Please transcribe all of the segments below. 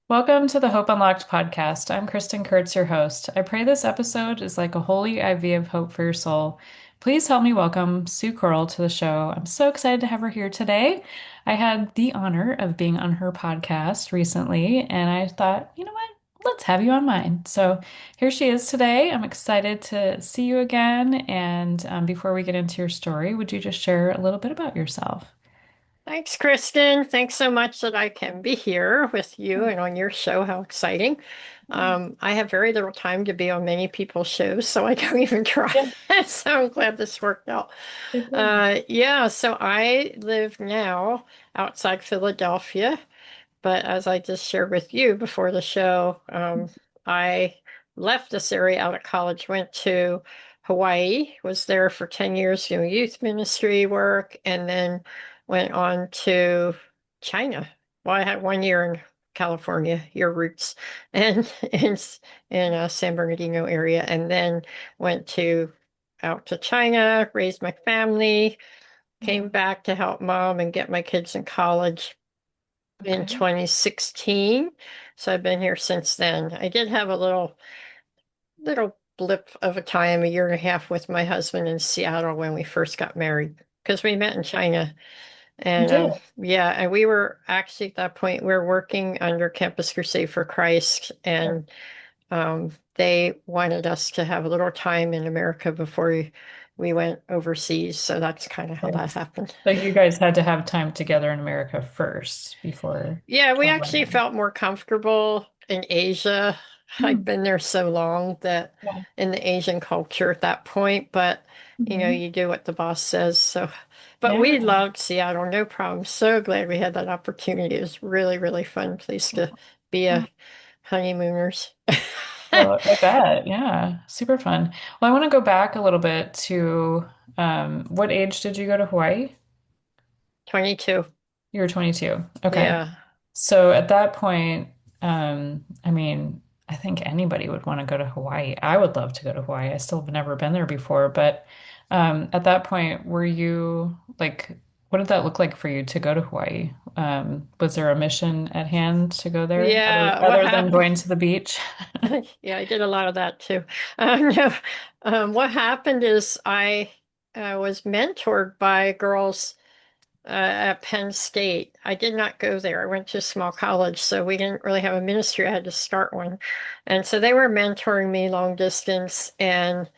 Welcome to the Hope Unlocked podcast. I'm Kristen Kurtz, your host. I pray this episode is like a holy IV of hope for your soul. Please help me welcome Sue Corl to the show. I'm so excited to have her here today. I had the honor of being on her podcast recently, and I thought, you know what? Let's have you on mine. So here she is today. I'm excited to see you again. And before we get into your story, would you just share a little bit about yourself? Thanks, Kristen. Thanks so much that I can be here with you and on your show. How exciting. I have very little time to be on many people's shows, so I don't even try. Yeah. So I'm glad this worked out. Yeah. Yeah, so I live now outside Philadelphia, but as I just shared with you before the show, I left this area out of college, went to Hawaii, was there for 10 years doing youth ministry work, and then went on to China. Well, I had 1 year in California, your roots, and in San Bernardino area, and then went to out to China, raised my family, came back to help mom and get my kids in college in Okay. 2016. So I've been here since then. I did have a little blip of a time, a year and a half with my husband in Seattle when we first got married, because we met in China. You And did. yeah, and we were actually at that point, we were working under Campus Crusade for Christ, and they wanted us to have a little time in America before we went overseas. So that's kind of how Okay. that happened. Like you guys had to have time together in America first before Yeah, we actually traveling. felt more comfortable in Asia. I'd Hmm. been there so long that Yeah. in the Asian culture at that point, but Mhm. you do what the boss says. So, but Yeah. we loved Seattle, no problem. So glad we had that opportunity. It was really, really fun place to be a honeymooners. Well, I bet. Yeah. Super fun. Well, I want to go back a little bit to what age did you go to Hawaii? 22. You were 22. Okay. Yeah. So at that point, I mean, I think anybody would want to go to Hawaii. I would love to go to Hawaii. I still have never been there before, but at that point, were you like, what did that look like for you to go to Hawaii? Was there a mission at hand to go there Yeah. What other than happened? going to the beach? Yeah, I did a lot of that too. No, what happened is I was mentored by girls at Penn State. I did not go there. I went to a small college, so we didn't really have a ministry. I had to start one. And so they were mentoring me long distance, and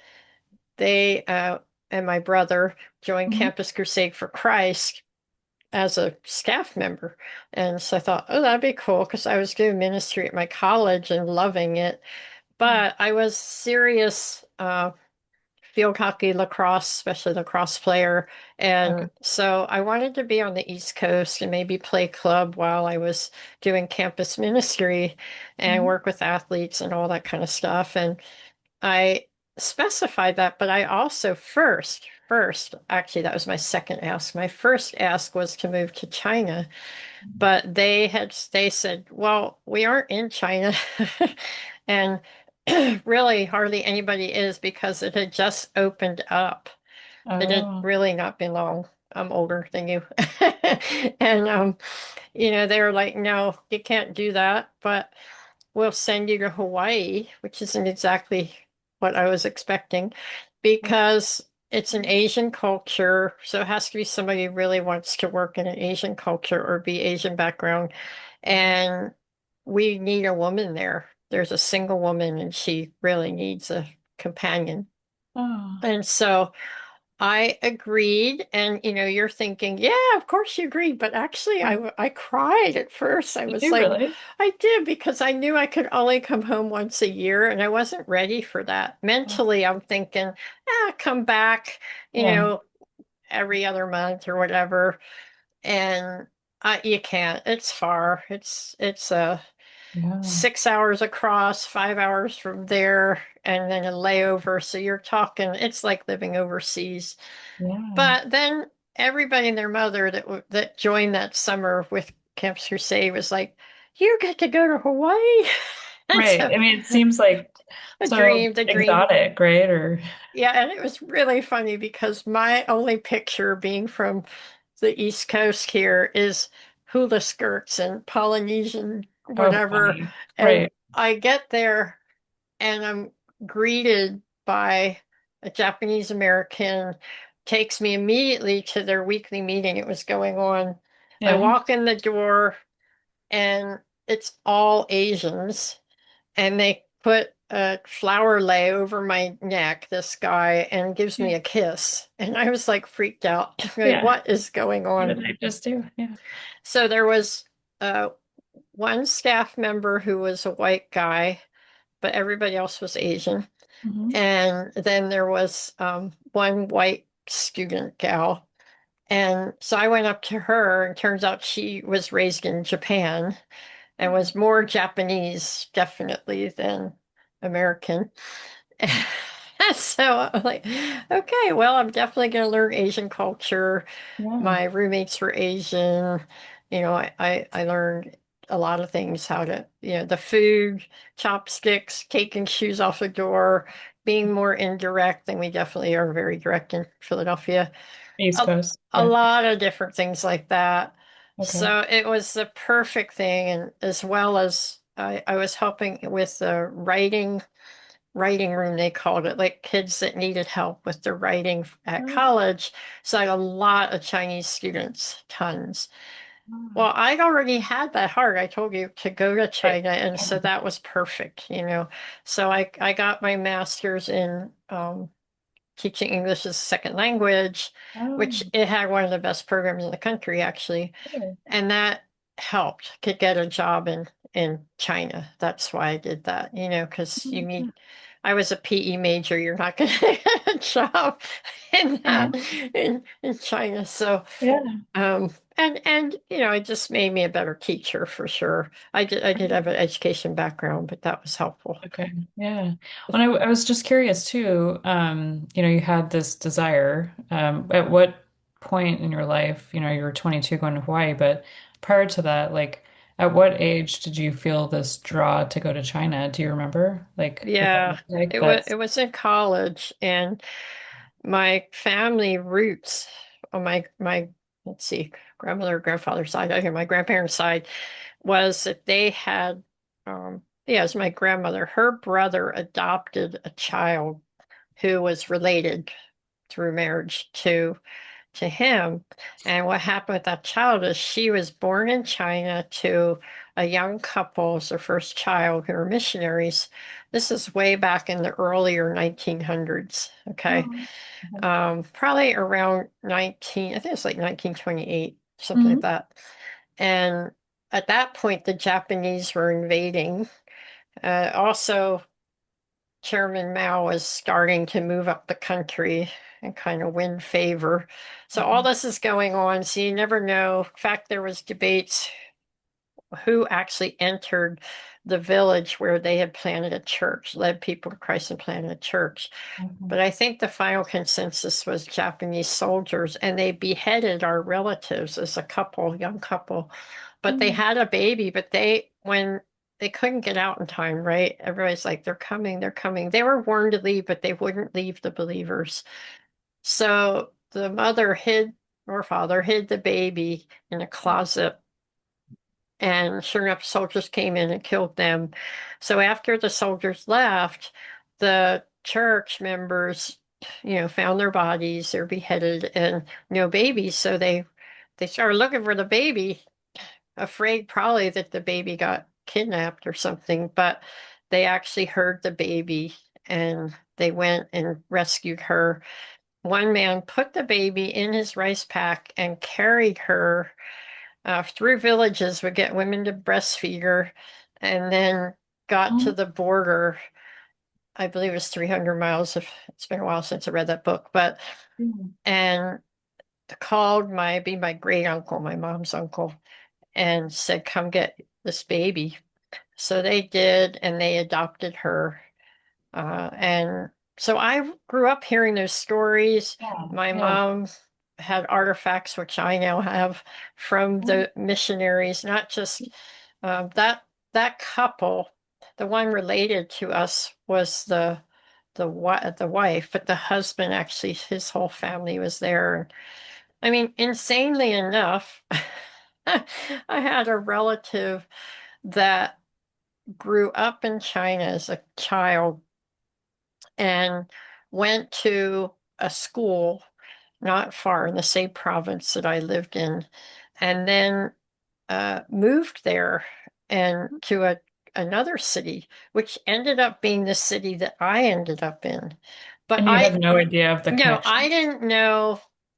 they and my brother joined Mhm. Campus Crusade for Christ as a staff member. And so I thought, oh, that'd be cool because I was doing ministry at my college and loving it. But I was serious field hockey, lacrosse, especially lacrosse player. Okay. And so I wanted to be on the East Coast and maybe play club while I was doing campus ministry and Mhm. work with athletes and all that kind of stuff. And I specified that, but I also actually, that was my second ask. My first ask was to move to China, but they said, well, we aren't in China. And really hardly anybody is because it had just opened up. It had Oh, really not been long. I'm older than you. And they were like, no, you can't do that, but we'll send you to Hawaii, which isn't exactly what I was expecting because it's an Asian culture. So it has to be somebody who really wants to work in an Asian culture or be Asian background. And we need a woman there. There's a single woman and she really needs a companion. oh, And so I agreed, and you're thinking, yeah, of course you agreed, but actually, I cried at first. I did was you like, really? I did because I knew I could only come home once a year, and I wasn't ready for that. Mentally, I'm thinking, come back, you Yeah. know, every other month or whatever, and you can't. It's far. It's 6 hours across, 5 hours from there, and then a layover. So you're talking, it's like living overseas. Yeah. But then everybody and their mother that joined that summer with Camp Crusade was like, "You get to go to Hawaii." And Right. so I mean, it seems like a so dream, the dream. exotic, right? Or Yeah, and it was really funny because my only picture being from the East Coast here is hula skirts and Polynesian Oh, whatever. funny. And Right. I get there and I'm greeted by a Japanese American, takes me immediately to their weekly meeting. It was going on. I Yeah. walk in the door and it's all Asians, and they put a flower lei over my neck, this guy, and gives Yeah. me a kiss. And I was like freaked out. Like, Yeah. what is going What on? did I just do? Yeah. So there was uh, one staff member who was a white guy, but everybody else was Asian. Hmm. And then there was one white student gal. And so I went up to her, and turns out she was raised in Japan and was more Japanese, definitely, than American. So I'm like, okay, well, I'm definitely going to learn Asian culture. Yeah. My roommates were Asian. I learned a lot of things, how to, the food, chopsticks, taking shoes off the door, being more indirect, and we definitely are very direct in Philadelphia. East A, Coast. a Yeah. lot of different things like that. Okay. So it was the perfect thing, and as well as I was helping with the writing room, they called it, like kids that needed help with their writing at Oh, college. So I had a lot of Chinese students, tons. wow. Well, I'd already had that heart, I told you, to go to Right. China, and Yeah. so that was perfect. So I got my master's in teaching English as a second language, Oh, which it had one of the best programs in the country, actually. good. And that helped to get a job in China. That's why I did that, because Mm, yeah. I was a PE major. You're not going to get a job in Yeah. that in China. So, Yeah. it just made me a better teacher for sure. I did have an education background, but that was helpful. Okay. Yeah. Well, I was just curious too. You had this desire. At what point in your life, you were 22 going to Hawaii, but prior to that, like, at what age did you feel this draw to go to China? Do you remember, like, what that Yeah, looked like? it was in college, and my family roots on my let's see, grandmother, grandfather's side, okay, my grandparents' side, was that they had yeah, it was my grandmother. Her brother adopted a child who was related through marriage to him. And what happened with that child is she was born in China to a young couple, it was their first child, who were missionaries. This is way back in the earlier 1900s. Okay. Oh, okay. Probably around 19, I think it's like 1928, something like Mhm. that. And at that point, the Japanese were invading. Also, Chairman Mao was starting to move up the country and kind of win favor. So all Okay. this is going on. So you never know. In fact, there was debates who actually entered the village where they had planted a church, led people to Christ and planted a church. Okay. But I think the final consensus was Japanese soldiers, and they beheaded our relatives as a couple, young couple. But they Mm. had a baby, but when they couldn't get out in time, right? Everybody's like, they're coming, they're coming. They were warned to leave, but they wouldn't leave the believers. So the mother hid, or father hid the baby in a closet, and sure enough, soldiers came in and killed them. So after the soldiers left, the church members, found their bodies, they're beheaded, and no babies. So they started looking for the baby, afraid probably that the baby got kidnapped or something, but they actually heard the baby, and they went and rescued her. One man put the baby in his rice pack and carried her through villages, would get women to breastfeed her, and then got to Oh, the border. I believe it was 300 miles. If it's been a while since I read that book, but yeah. and called my great uncle, my mom's uncle, and said, "Come get this baby." So they did, and they adopted her. And so I grew up hearing those stories. Yeah. My Yeah. mom had artifacts, which I now have, from Oh, the missionaries, not just that couple. The one related to us was the wife, but the husband, actually, his whole family was there. I mean, insanely enough, I had a relative that grew up in China as a child and went to a school not far in the same province that I lived in, and then moved there and to another city, which ended up being the city that I ended up in. But And you had no idea of the no, connection?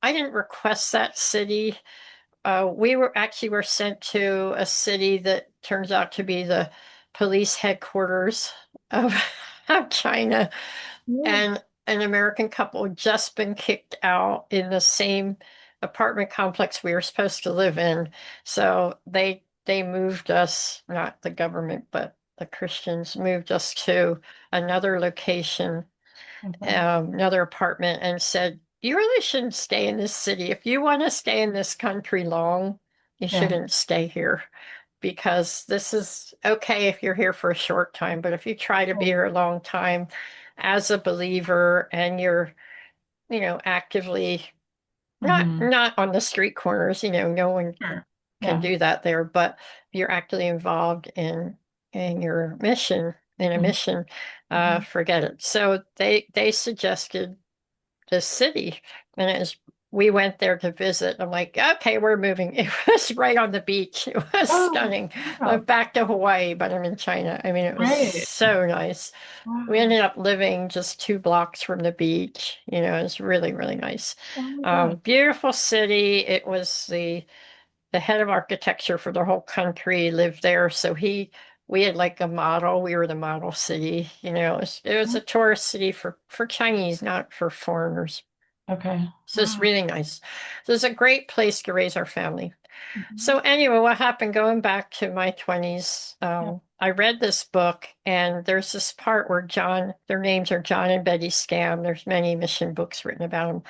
I didn't request that city. We were sent to a city that turns out to be the police headquarters of, of China, Yeah. and an American couple had just been kicked out in the same apartment complex we were supposed to live in. So they moved us, not the government, but the Christians moved us to another location, Okay. another apartment, and said, "You really shouldn't stay in this city. If you want to stay in this country long, you Yeah. shouldn't stay here." Because this is okay if you're here for a short time, but if you try to be Oh. here a long time as a believer and you're, actively Hmm. not on the street corners, no one Sure. can Yeah. do that there, but you're actively involved in your mission, in a Hmm. mission, Hmm. forget it. So they suggested the city, and we went there to visit. I'm like, okay, we're moving. It was right on the beach. It was Oh, stunning. I'm wow. back to Hawaii, but I'm in China. I mean, it was Right. so nice. We Wow. ended up living just 2 blocks from the beach. It was really, really nice. Oh my God. Beautiful city. It was the head of architecture for the whole country lived there. So we had like a model. We were the model city. It was a tourist city for Chinese, not for foreigners. Okay. So it's Wow. really nice. So it's a great place to raise our family. Mhm. So anyway, what happened going back to my 20s, Yeah. I read this book and there's this part where their names are John and Betty Scam. There's many mission books written about them.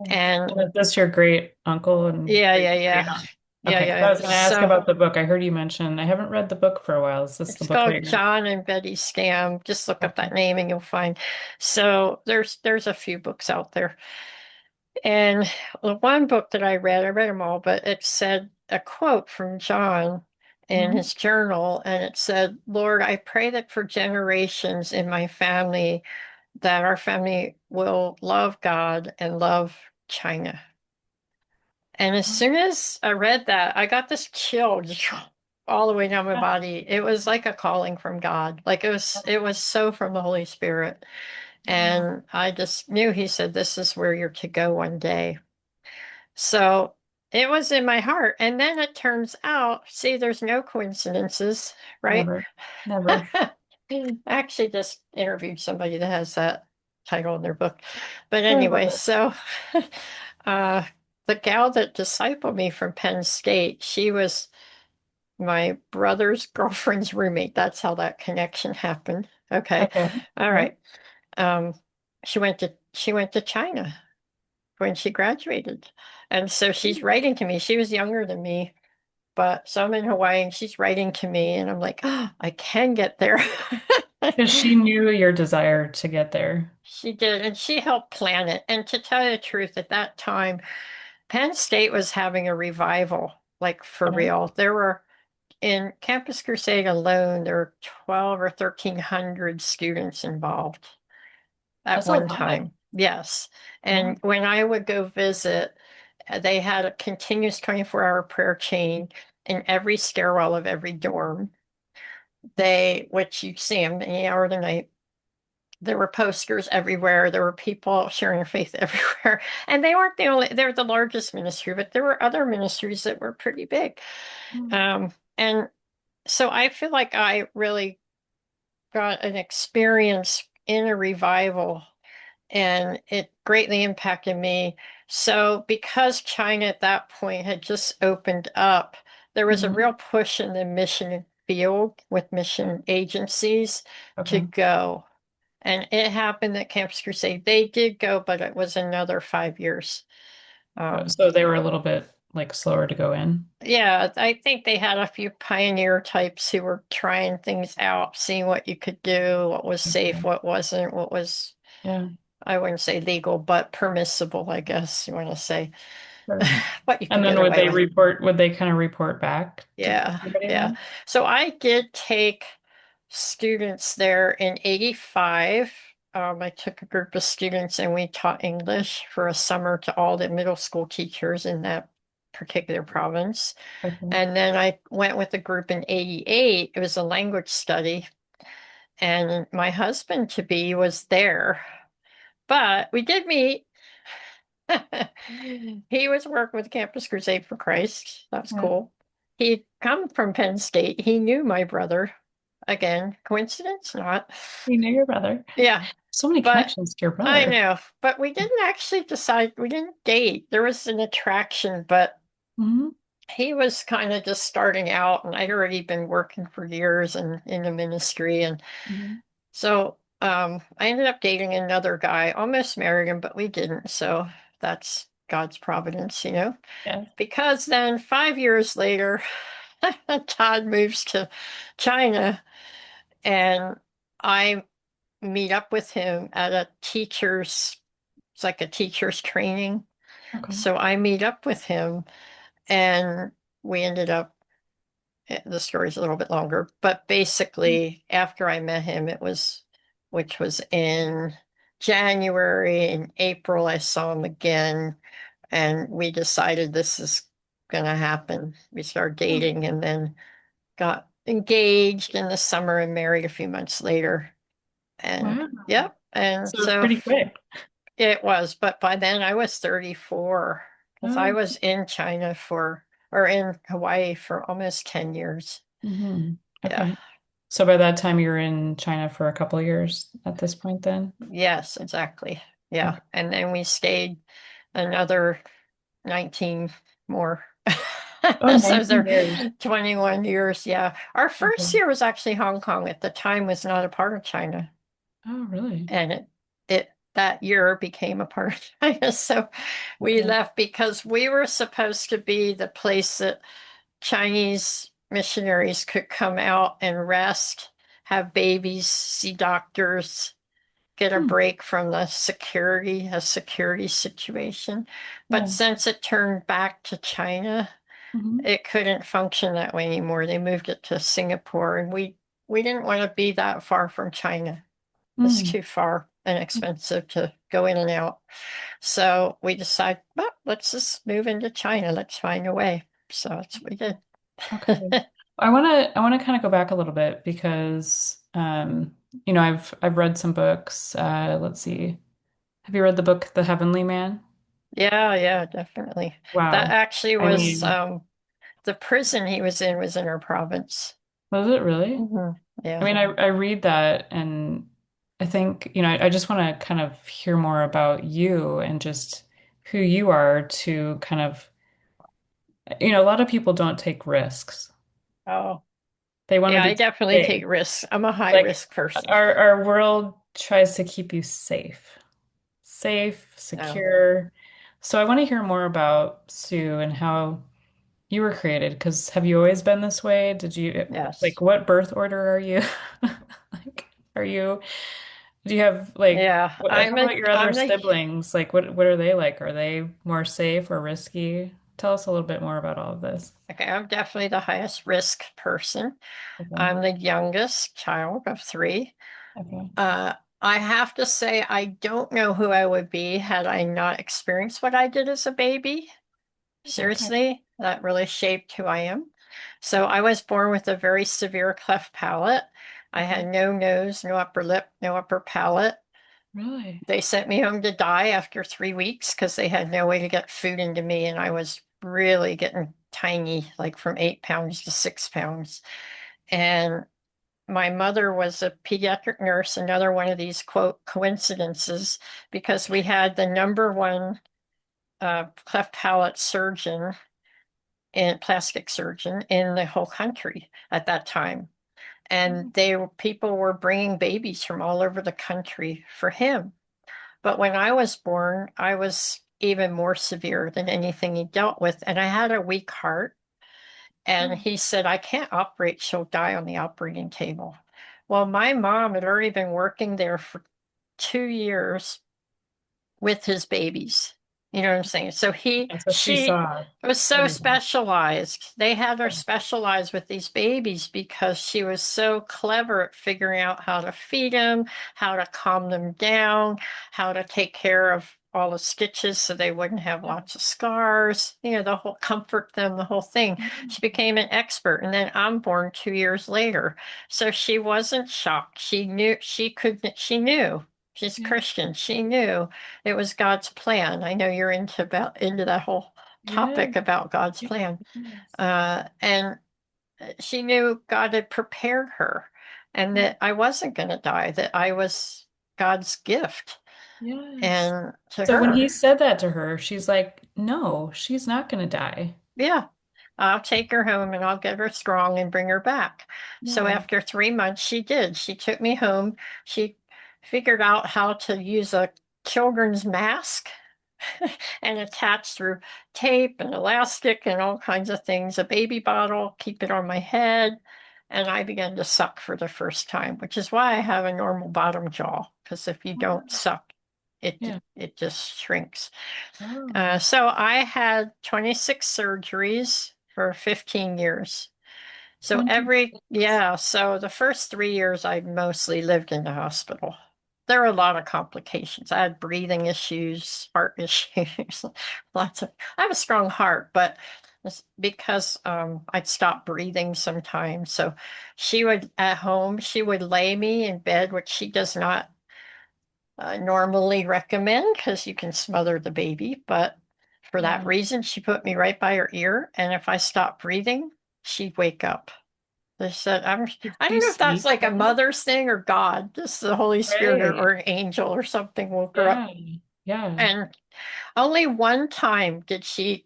And And is this your great uncle and yeah, great yeah, great yeah. aunt? Yeah, Okay. I yeah. was going to ask So about the book. I heard you mention. I haven't read the book for a while. Is this the it's book that called you're? John and Betty Scam. Just look up Okay. that name and you'll find. So there's a few books out there. And the one book that I read them all, but it said a quote from John in Mhm. his journal, and it said, "Lord, I pray that for generations in my family, that our family will love God and love China." And as soon as I read that, I got this chill all the way down my body. It was like a calling from God. Like it was so from the Holy Spirit. Wow. And I just knew he said, "This is where you're to go one day." So it was in my heart. And then it turns out, see, there's no coincidences, right? Never. Never. I actually just interviewed somebody that has that title in their book. But Oh, I love anyway, it. so uh, the gal that discipled me from Penn State, she was my brother's girlfriend's roommate. That's how that connection happened. Okay. Okay. All Yeah. right. Um, she went to China when she graduated. And so she's writing to me. She was younger than me, but so I'm in Hawaii and she's writing to me and I'm like, oh, I can get there. Because she knew your desire to get there. She did, and she helped plan it. And to tell you the truth, at that time, Penn State was having a revival, like for Okay. real. There were in Campus Crusade alone, there were 12 or 1,300 students involved at That's a one lot. time. Yes. Wow. And when I would go visit, they had a continuous 24-hour prayer chain in every stairwell of every dorm. Which you see them any hour of the night. There were posters everywhere. There were people sharing their faith everywhere. And they were the largest ministry, but there were other ministries that were pretty big. Mm. And so I feel like I really got an experience in a revival and it greatly impacted me. So, because China at that point had just opened up, there was a Mhm. real push in the mission field with mission agencies to Okay. go. And it happened at Campus Crusade. They did go, but it was another 5 years. Um, So they were a little bit like slower to go in. yeah, I think they had a few pioneer types who were trying things out, seeing what you could do, what was safe, Okay. what wasn't, Yeah. I wouldn't say legal, but permissible, I guess you want to say. Sure. what you can And then get away with. would they kind of report back to Yeah, everybody yeah. then? So I did take students there in 85. I took a group of students and we taught English for a summer to all the middle school teachers in that particular province. Okay. And then I went with a group in 88. It was a language study, and my husband to be was there. But we did meet. He was working with Campus Crusade for Christ. That was Yeah. cool. He'd come from Penn State. He knew my brother. Again, coincidence? Not. You knew your brother. Yeah, So many but connections to your I brother. know. But we didn't actually decide, we didn't date. There was an attraction, but Hmm. he was kind of just starting out, and I'd already been working for years and in the ministry. And Hmm. so I ended up dating another guy, almost married him, but we didn't. So that's God's providence, you know? Yes. Because then 5 years later, Todd moves to China, and I meet up with him at a teacher's, it's like a teacher's training. Okay. So I meet up with him, and we ended up, the story's a little bit longer, but basically, after I met him, which was in January. In April, I saw him again, and we decided this is going to happen. We started Oh, dating and then got engaged in the summer and married a few months later. And wow. yep. And So it's so pretty quick. it was, but by then I was 34 because I Oh. was in China or in Hawaii for almost 10 years. Hmm. Yeah. Okay. So by that time, you're in China for a couple of years at this point then? Yes, exactly. Yeah. Okay. And then we stayed another 19 more. Oh, So 19 they're years. 21 years. Yeah. Our Okay. first year was actually Hong Kong. At the time was not a part of China. Oh, really? And it that year became a part of China. So we Okay. left because we were supposed to be the place that Chinese missionaries could come out and rest, have babies, see doctors, get a Hmm. break from a security situation. But Yeah. since it turned back to China, Hmm. it couldn't function that way anymore. They moved it to Singapore, and we didn't want to be that far from China. It's Mm. too far and expensive to go in and out. So we decided, well, let's just move into China. Let's find a way. So that's what we did. Okay. I want to kind of go back a little bit because I've read some books. Let's see. Have you read the book The Heavenly Man? Yeah, yeah, definitely. That Wow. actually I was mean, the prison he was in our province. was it really? I Yeah. mean, I read that and I think, I just want to kind of hear more about you and just who you are to kind of, a lot of people don't take risks. Oh, They want to yeah, I be definitely safe. take risks. I'm a high Like risk person. our world tries to keep you safe, Oh, secure. So I want to hear more about Sue and how you were created. Because have you always been this way? Did you yes. like what birth order are you? Like, are you? Do you have like? Yeah, How about your other I'm the siblings? Like, what are they like? Are they more safe or risky? Tell us a little bit more about all of this. okay, I'm definitely the highest risk person. Okay. I'm the youngest child of three. Okay. Uh, I have to say, I don't know who I would be had I not experienced what I did as a baby. Okay. Seriously, that really shaped who I am. So I was born with a very severe cleft palate. I Okay. had no nose, no upper lip, no upper palate. Really? They sent me home to die after 3 weeks because they had no way to get food into me, and I was really getting tiny, like from 8 pounds to 6 pounds. And my mother was a pediatric nurse, another one of these quote coincidences, because we had the number one cleft palate surgeon and plastic surgeon in the whole country at that time. And people were bringing babies from all over the country for him. But when I was born, I was even more severe than anything he dealt with. And I had a weak heart. And Oh. he said, I can't operate. She'll die on the operating table. Well, my mom had already been working there for 2 years with his babies. You know what I'm saying? So And so she she saw was so everything. specialized. They had her Yeah. specialized with these babies because she was so clever at figuring out how to feed them, how to calm them down, how to take care of all the stitches so they wouldn't have Yeah. lots of scars, the whole comfort them, the whole thing. She became an expert. And then I'm born 2 years later. So she wasn't shocked. She knew she knew. She's Yeah. Christian. She knew it was God's plan. I know you're into that whole Yeah. topic about God's Yeah. plan. Yes. And she knew God had prepared her and Yeah. that I wasn't going to die, that I was God's gift Yes. and to So when her. he said that to her, she's like, no, she's not going to die. Yeah, I'll take her home and I'll get her strong and bring her back. So Yeah. after 3 months, she did. She took me home. She figured out how to use a children's mask and attach through tape and elastic and all kinds of things, a baby bottle, keep it on my head. And I began to suck for the first time, which is why I have a normal bottom jaw, because if you don't suck, Yeah. it just shrinks. Oh, So I had 26 surgeries for 15 years. So 26. so the first 3 years I mostly lived in the hospital. There were a lot of complications. I had breathing issues, heart issues, I have a strong heart, but it's because I'd stop breathing sometimes. So at home, she would lay me in bed, which she does not normally recommend because you can smother the baby. But for that Yeah. reason, she put me right by her ear. And if I stopped breathing, she'd wake up. They said, Did I you don't know if that's sleep like a then? mother's thing or God, just the Holy Spirit or Right. an angel or something woke her up. Yeah. Yeah. And only one time did she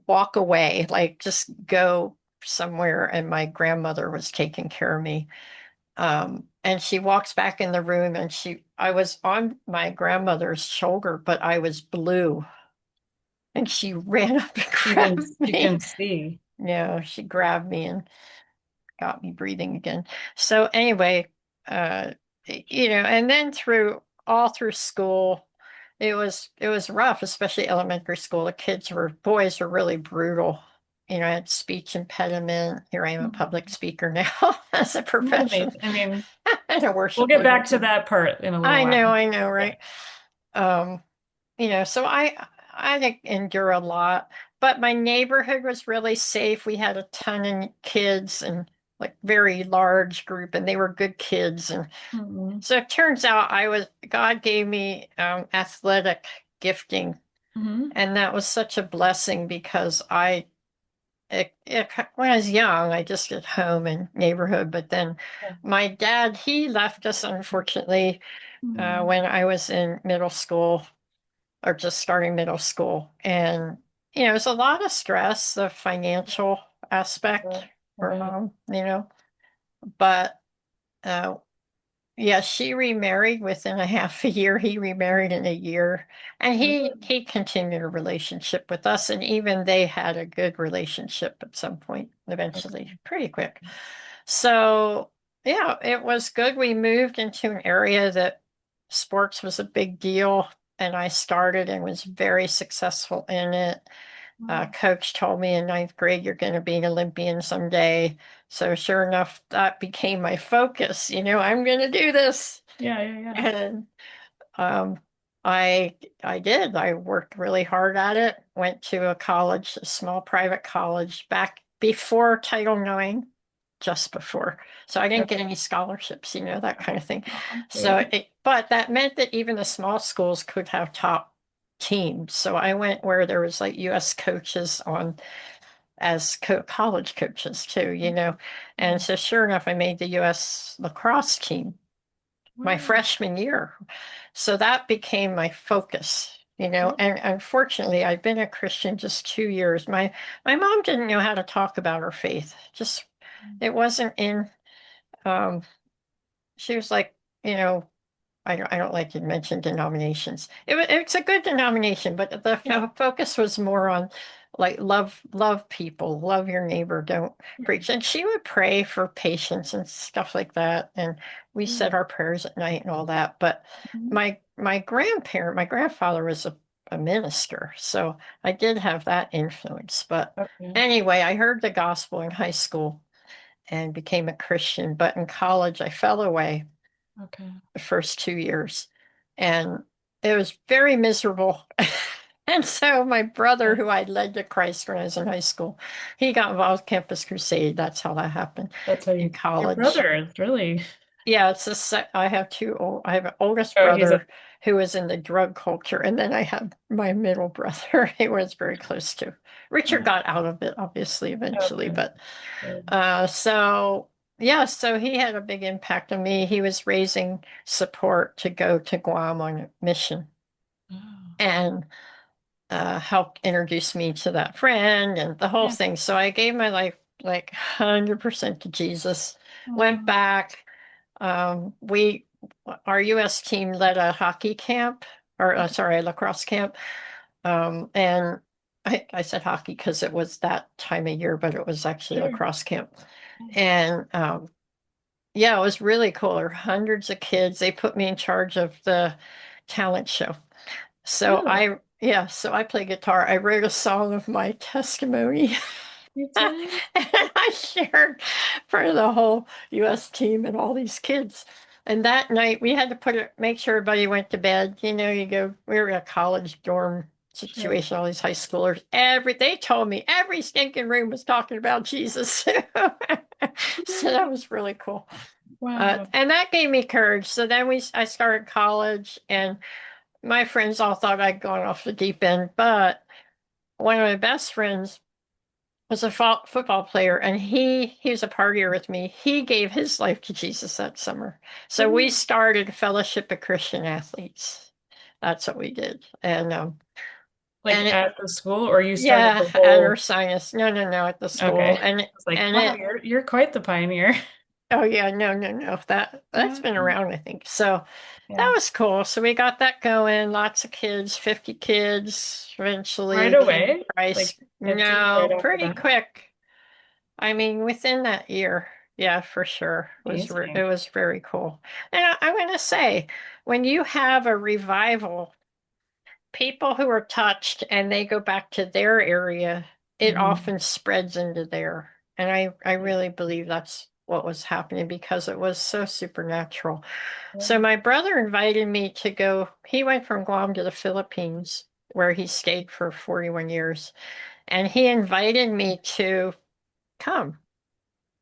walk away, like just go somewhere, and my grandmother was taking care of me. And she walks back in the room and I was on my grandmother's shoulder, but I was blue. And she ran up and grabbed She can me. see. She grabbed me and got me breathing again. So anyway, uh, and then all through school, it was rough, especially elementary school. Boys were really brutal. I had speech impediment. Here I am a public Mhm. speaker now as a Isn't that profession amazing? I mean, and a we'll worship get leader. back to that part in a little while. I know, Yeah. right? Um, so I didn't endure a lot, but my neighborhood was really safe. We had a ton of kids and like very large group, and they were good kids. And Hmm. so it turns out God gave me athletic gifting, Hmm. and that was such a blessing because when I was young, I just at home and neighborhood, but then Yeah. my dad, he left us unfortunately Hmm. when I was in middle school or just starting middle school. And, it was a lot of stress, the financial aspect I for bet. mom, but uh, yeah, she remarried within a half a year. He remarried in a year, and Really? he continued a relationship with us, and even they had a good relationship at some point, eventually, Okay. pretty quick. So, yeah, it was good. We moved into an area that sports was a big deal, and I started and was very successful in it. Wow. Coach told me in ninth grade, you're going to be an Olympian someday. So sure enough, that became my focus. I'm going to do this. Yeah, yeah, yeah. And um, I did. I worked really hard at it. Went to a college, a small private college, back before Title IX, just before. So I didn't get Okay. any scholarships, that kind of thing. Oh, So good. but that meant that even the small schools could have top teams. So I went where there was like U.S. coaches on as college coaches too, And Yeah. so sure enough, I made the U.S. lacrosse team my Wow. freshman year. So that became my focus, Yeah. and unfortunately, I've been a Christian just 2 years. My mom didn't know how to talk about her faith. Just it wasn't in um she was like, you know, I don't like to mention denominations. It's a good denomination, but the Yeah. focus was more on like love people, love your neighbor, don't preach. And she would pray for patients and stuff like that. And we Yeah. said our prayers at night and all that. But Mhm. my grandfather was a a minister. So I did have that influence. But Okay. anyway, I heard the gospel in high school and became a Christian. But in college, I fell away Okay. the first 2 years, and it was very miserable. And so my brother, Yeah. who I led to Christ when I was in high school, he got involved with Campus Crusade. That's how that happened That's how in your college. brother is really. Yeah, it's a I have I have an oldest Oh, he's a brother who was in the drug culture, and then I have my middle brother who was very close to. Richard oh, got out of it, obviously, eventually, okay. but Good. so yeah, so he had a big impact on me. He was raising support to go to Guam on a mission Oh, and helped introduce me to that friend and the whole yeah. thing. So I gave my life like 100% to Jesus. Went Oh, back. We, our U.S. team led a hockey camp, or okay. sorry, a lacrosse camp. And I said hockey because it was that time of year, but it was actually a Sure. lacrosse camp. And yeah, it was really cool. There were hundreds of kids. They put me in charge of the talent show. Really? So I play guitar. I wrote a song of my testimony. You And did? I shared for the whole US team and all these kids. And that night we had to make sure everybody went to bed. We were in a college dorm Sure. situation, all these high schoolers. They told me every stinking room was talking about Jesus. So that was really cool. Wow. And that gave me courage. So then I started college, and my friends all thought I'd gone off the deep end, but one of my best friends was a football player, and he was a partier with me. He gave his life to Jesus that summer. So we Oh, started Fellowship of Christian Athletes. That's what we did. And like at the school, or you started yeah, the at whole. Ursinus. No, at the Okay. school. I was like, And wow, it you're quite the pioneer. Oh yeah, no. That's Uh, been around, I think. So that yeah. was cool. So we got that going. Lots of kids, 50 kids Right eventually came to away? Like Christ. 50 right No, off the pretty bat. quick. I mean, within that year. Yeah, for sure. It Amazing. was very cool. And I'm going to say, when you have a revival, people who are touched and they go back to their area, it Hmm. often spreads into there. And I really believe that's what was happening because it was so supernatural. So Yeah. my brother invited me to go. He went from Guam to the Philippines, where he stayed for 41 years. And he invited me to come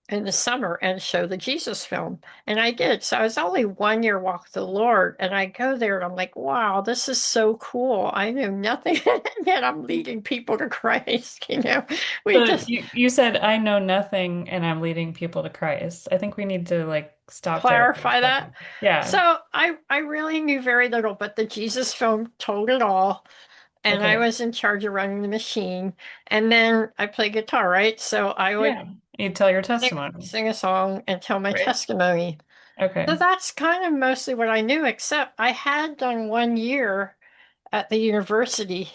in the summer and show the Jesus film. And I did. So I was only 1 year walk with the Lord. And I go there and I'm like, wow, this is so cool. I knew nothing. And yet I'm leading people to Christ. We So just you said I know nothing and I'm leading people to Christ. I think we need to like stop there for a clarify that. second. Yeah. So I really knew very little, but the Jesus film told it all. And I Okay. was in charge of running the machine. And then I play guitar, right? So I would Yeah. You tell your sing, testimony, sing a song and tell my right? testimony. So Okay. that's kind of mostly what I knew, except I had done 1 year at the university.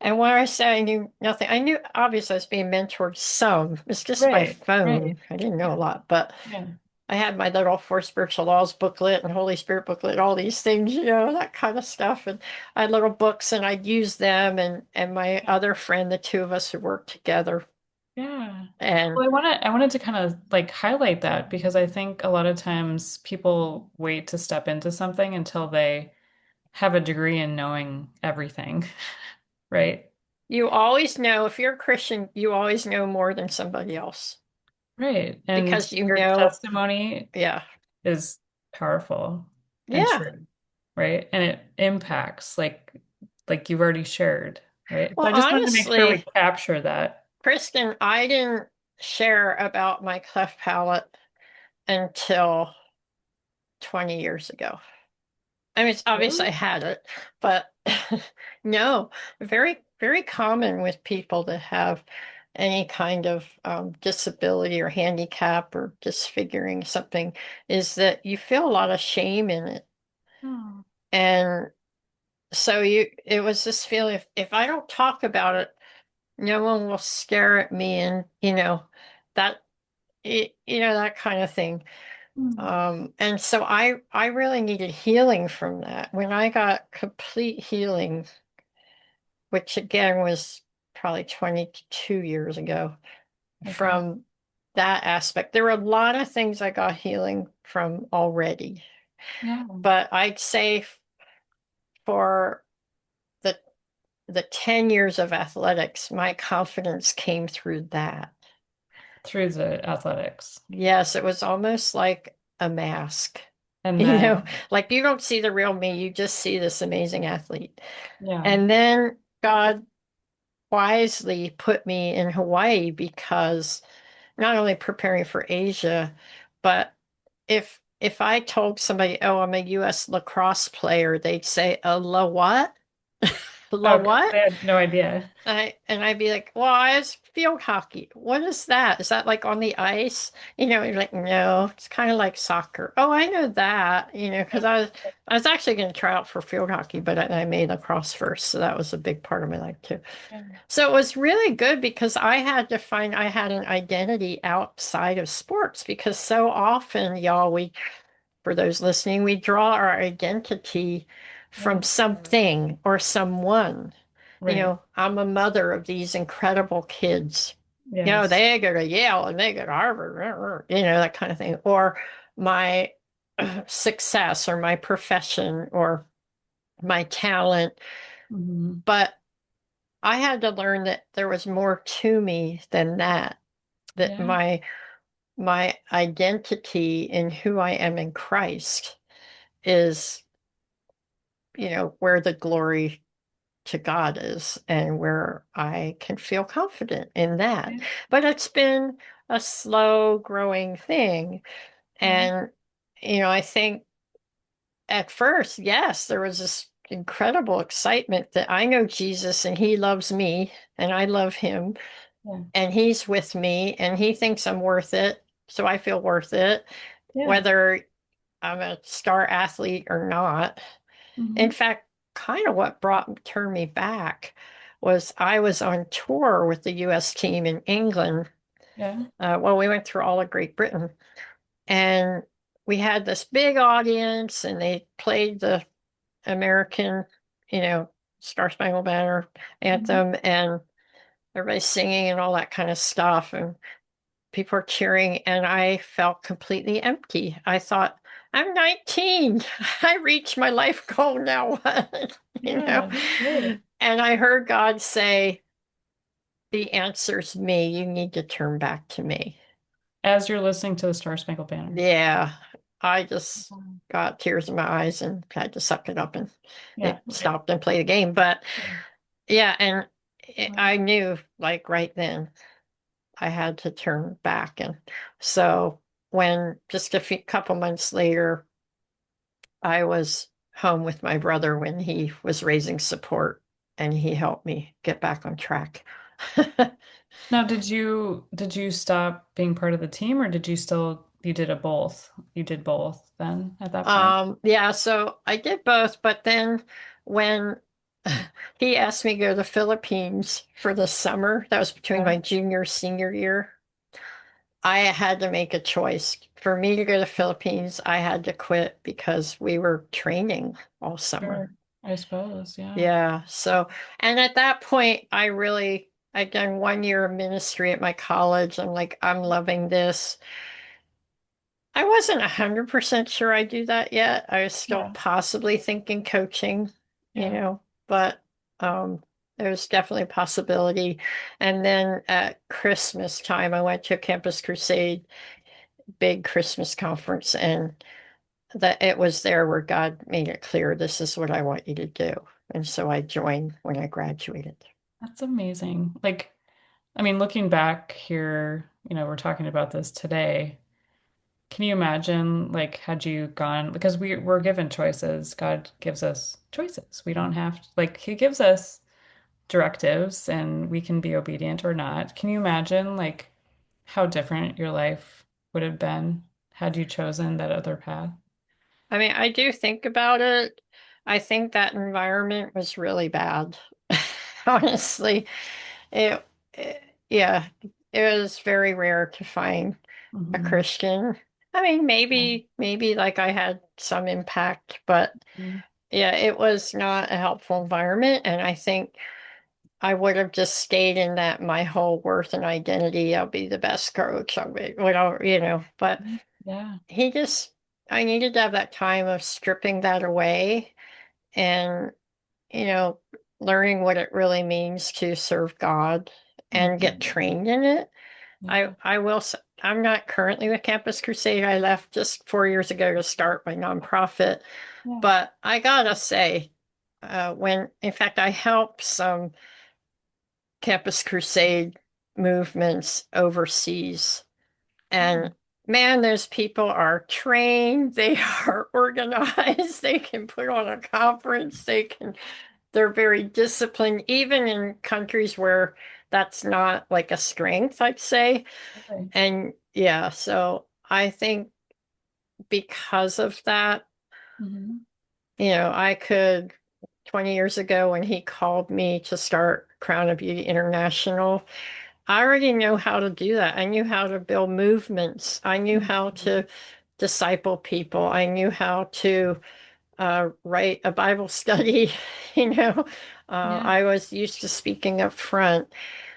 And when I say I knew nothing, I knew obviously I was being mentored some. It's just by Right. Right. phone. I didn't know a Yeah. lot, but Yeah. I had my little Four Spiritual Laws booklet and Holy Spirit booklet, all these things, that kind of stuff. And I had little books and I'd use them and my other friend, the two of us who worked together. Yeah. And Well, I wanted to kind of like highlight that because I think a lot of times people wait to step into something until they have a degree in knowing everything, right? you always know, if you're a Christian, you always know more than somebody else Right. And because your testimony yeah, is powerful and yeah. true, right? And it impacts like you've already shared, right? So Well, I just wanted to make sure we honestly, capture that. Kristen, I didn't share about my cleft palate until 20 years ago. I mean, it's obvious Really? I had it, but no, very common with people that have any kind of disability or handicap or disfiguring something is that you feel a lot of shame in it. Oh. And so it was this feeling, if I don't talk about it, no one will stare at me and, that, that kind of thing. Hmm. And so I really needed healing from that. When I got complete healing, which again was probably 22 years ago, Okay. from that aspect. There were a lot of things I got healing from already, Yeah. but I'd say for the the 10 years of athletics, my confidence came through that. Through the athletics. Yes, it was almost like a mask. And You know, then, like you don't see the real me, you just see this amazing athlete. yeah. And then God wisely put me in Hawaii because not only preparing for Asia, but if I told somebody, "Oh, I'm a US lacrosse player," they'd say, la what? La Oh, 'cause what?" they had no idea. I'd be like, "Well, it's field hockey. What is that? Is that like on the ice?" You're like, "No, it's kind of like soccer." "Oh, I know that." Because I was actually going to try out for field hockey, but I made lacrosse first, so that was a big part of my life too. Yeah. So it was really good because I had to find I had an identity outside of sports because so often, y'all, for those listening, we draw our identity from Yeah. something or someone. Right. I'm a mother of these incredible kids. Yes. They go to Yale and they go to Harvard, that kind of thing. Or my success or my profession or my talent. Hmm. But I had to learn that there was more to me than that, that Yeah. my identity in who I am in Christ is, where the glory to God is and where I can feel confident in that. Yeah. But it's been a slow growing thing. Yeah. And, I think at first, yes, there was this incredible excitement that I know Jesus and he loves me and I love him Yeah. and he's with me and he thinks I'm worth it. So I feel worth it, Yeah. whether I'm a star athlete or not. In Hmm. fact, kind of what turned me back was I was on tour with the US team in England. Yeah. Well, we went through all of Great Britain and we had this big audience and they played the American, you know, Star Spangled Banner Hmm. anthem and everybody's singing and all that kind of stuff. And people are cheering, and I felt completely empty. I thought, I'm 19. I reached my life goal now. What? You know? Yeah. Good. And I heard God say, the answer's me. You need to turn back to me. As you're listening to the Star Spangled Banner. Yeah. I just Mhm. got tears in my eyes and had to suck it up and Yeah. it Right. stopped and play the game. But Yeah. yeah, and Wow. I knew like right then I had to turn back. And so when just couple months later, I was home with my brother when he was raising support and he helped me get back on track. Now, did you stop being part of the team or did you still you did a both? You did both then at that point? Yeah, so I did both, but then when he asked me to go to the Philippines for the summer, that was between Yeah. my junior senior year, I had to make a choice. For me to go to the Philippines, I had to quit because we were training all summer. Sure. I suppose, yeah. Yeah. So, and at that point, I'd done 1 year of ministry at my college. I'm like, I'm loving this. I wasn't 100% sure I do that yet. I was still Yeah. possibly thinking coaching, you Yeah. know, but um, there's definitely a possibility. And then at Christmas time, I went to a campus crusade, big Christmas conference, and that it was there where God made it clear, this is what I want you to do. And so I joined when I graduated. That's amazing. Like, I mean, looking back here, we're talking about this today. Can you imagine, like, had you gone, because we're given choices. God gives us choices. We don't have to, like, He gives us directives and we can be obedient or not. Can you imagine, like, how different your life would have been had you chosen that other path? I mean, I do think about it. I think that environment was really bad. Honestly, yeah, it was very rare to find a Hmm. Christian. I mean, maybe like I had some impact, but yeah, it was not a helpful environment. And I think I would have just stayed in that my whole worth and identity. I'll be the best coach. I'll be whatever, but Mhm. Yeah. he just, I needed to have that time of stripping that away and, you know, learning what it really means to serve God and get Mhm. trained in it. Yeah. I will say, I'm not currently with Campus Crusade. I left just 4 years ago to start my nonprofit. Yeah. But I gotta say, in fact, I helped some Campus Crusade movements overseas. And Mm. man, those people are trained, they are organized, they can put on a conference, they're very disciplined, even in countries where that's not like a strength, I'd say. Okay. And yeah, so I think because of that, Mhm. I could 20 years ago when he called me to start Crown of Beauty International, I already know how to do that. I knew how to build movements. I knew how Mhm. to disciple people. I knew how to write a Bible study. You know, Yeah. I was used to speaking up front.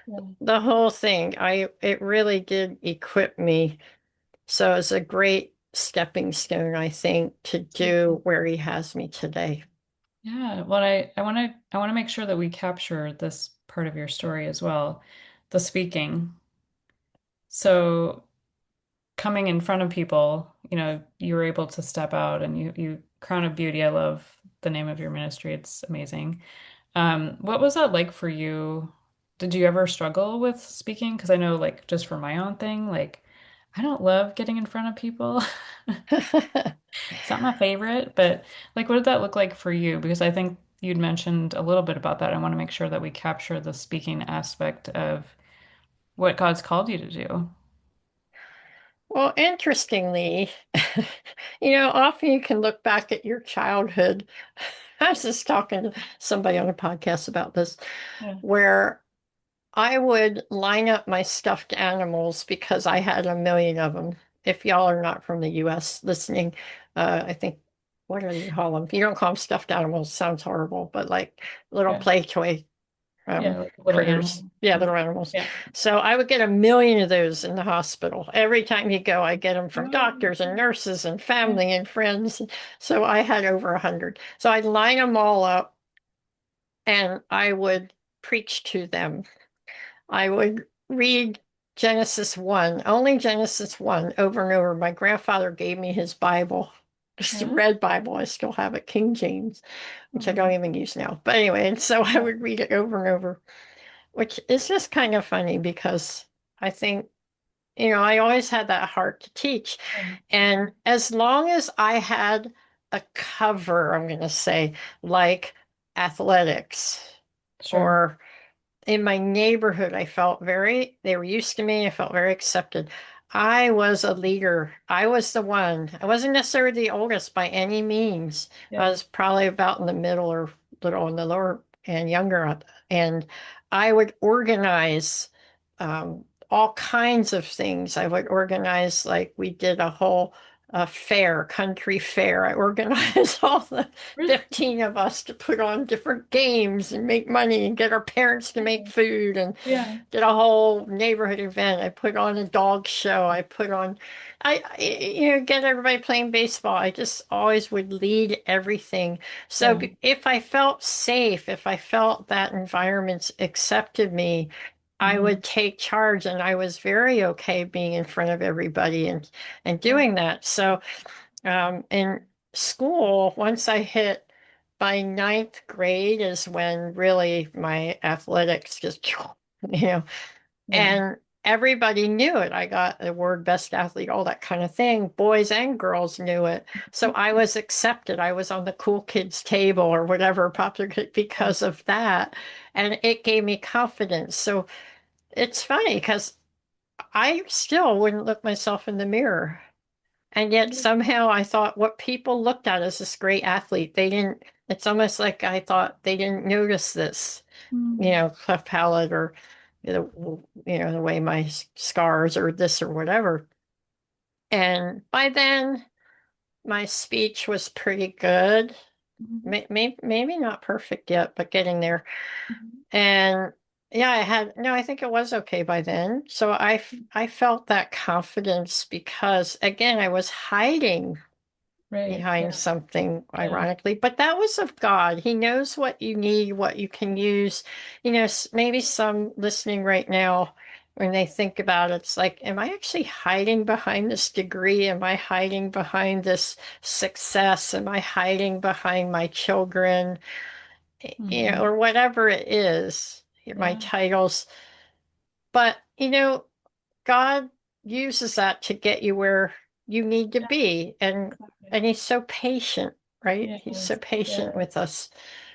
Yeah. The whole thing, it really did equip me. So it's a great stepping stone, I think, to do where he has me today. Yeah. Well, I want to make sure that we capture this part of your story as well, the speaking. So coming in front of people, you were able to step out and you Crown of Beauty. I love the name of your ministry. It's amazing. What was that like for you? Did you ever struggle with speaking? Because I know, like, just for my own thing, like, I don't love getting in front of people. It's not my favorite, but like, what did that look like for you? Because I think you'd mentioned a little bit about that. I want to make sure that we capture the speaking aspect of what God's called you to do. Well, interestingly, often you can look back at your childhood. I was just talking to somebody on a podcast about this, Yeah. where I would line up my stuffed animals because I had a million of them. If y'all are not from the US listening, I think, what do you call them? You don't call them stuffed animals, sounds horrible, but like little Yeah. play toy Yeah. Like little critters. animal. Yeah, Mhm. little animals. Yeah. So I would get a million of those in the hospital. Every time you go, I get them from Oh, doctors and nurses and yeah. family and friends. So I had over 100. So I'd line them all up and I would preach to them. I would read Genesis 1, only Genesis 1 over and over. My grandfather gave me his Bible, just a Yeah. red Bible. I still have it, King James, which I don't Mhm. even use now. But anyway, and so I Yeah. would read it over and over, which is just kind of funny because I think, I always had that heart to teach. Yeah. And as long as I had a cover, I'm going to say, like athletics Sure. or in my neighborhood, they were used to me. I felt very accepted. I was a leader. I was the one. I wasn't necessarily the oldest by any means. I Yeah. was probably about in the middle or little on the lower and younger. And I would organize all kinds of things. I would organize, like, we did a whole fair, country fair. I organized all the Really? 15 of us to put on different games and make money and get our parents to make food and Yeah. did a whole neighborhood event. I put on a dog show. Get everybody playing baseball. I just always would lead everything. So Yeah. if I felt safe, if I felt that environments accepted me, I Mhm. would take charge, and I was very okay being in front of everybody and Yeah. doing that. So in school, once I hit by ninth grade is when really my athletics just, Yeah. and everybody knew it. I got the award best athlete, all that kind of thing. Boys and girls knew it. So I was accepted. I was on the cool kids table or whatever, popular kid, Yeah. because of that. And it gave me confidence. So it's funny because I still wouldn't look myself in the mirror. And yet somehow I thought what people looked at as this great athlete, it's almost like I thought they didn't notice this, Mm. cleft palate or, the way my scars or this or whatever. And by then, my speech was pretty good. Mhm. Maybe not perfect yet, but getting there. Mhm. And Yeah, no, I think it was okay by then. So I felt that confidence because again, I was hiding Right. behind Yeah. something, Yeah. ironically, but that was of God. He knows what you need, what you can use. Maybe some listening right now, when they think about it, it's like, am I actually hiding behind this degree? Am I hiding behind this success? Am I hiding behind my children? Hmm. Or whatever it is, my Yeah. titles. But, God uses that to get you where you need to Yeah. be. And Exactly. he's so patient, right? He's so Yes. patient Yes. with us.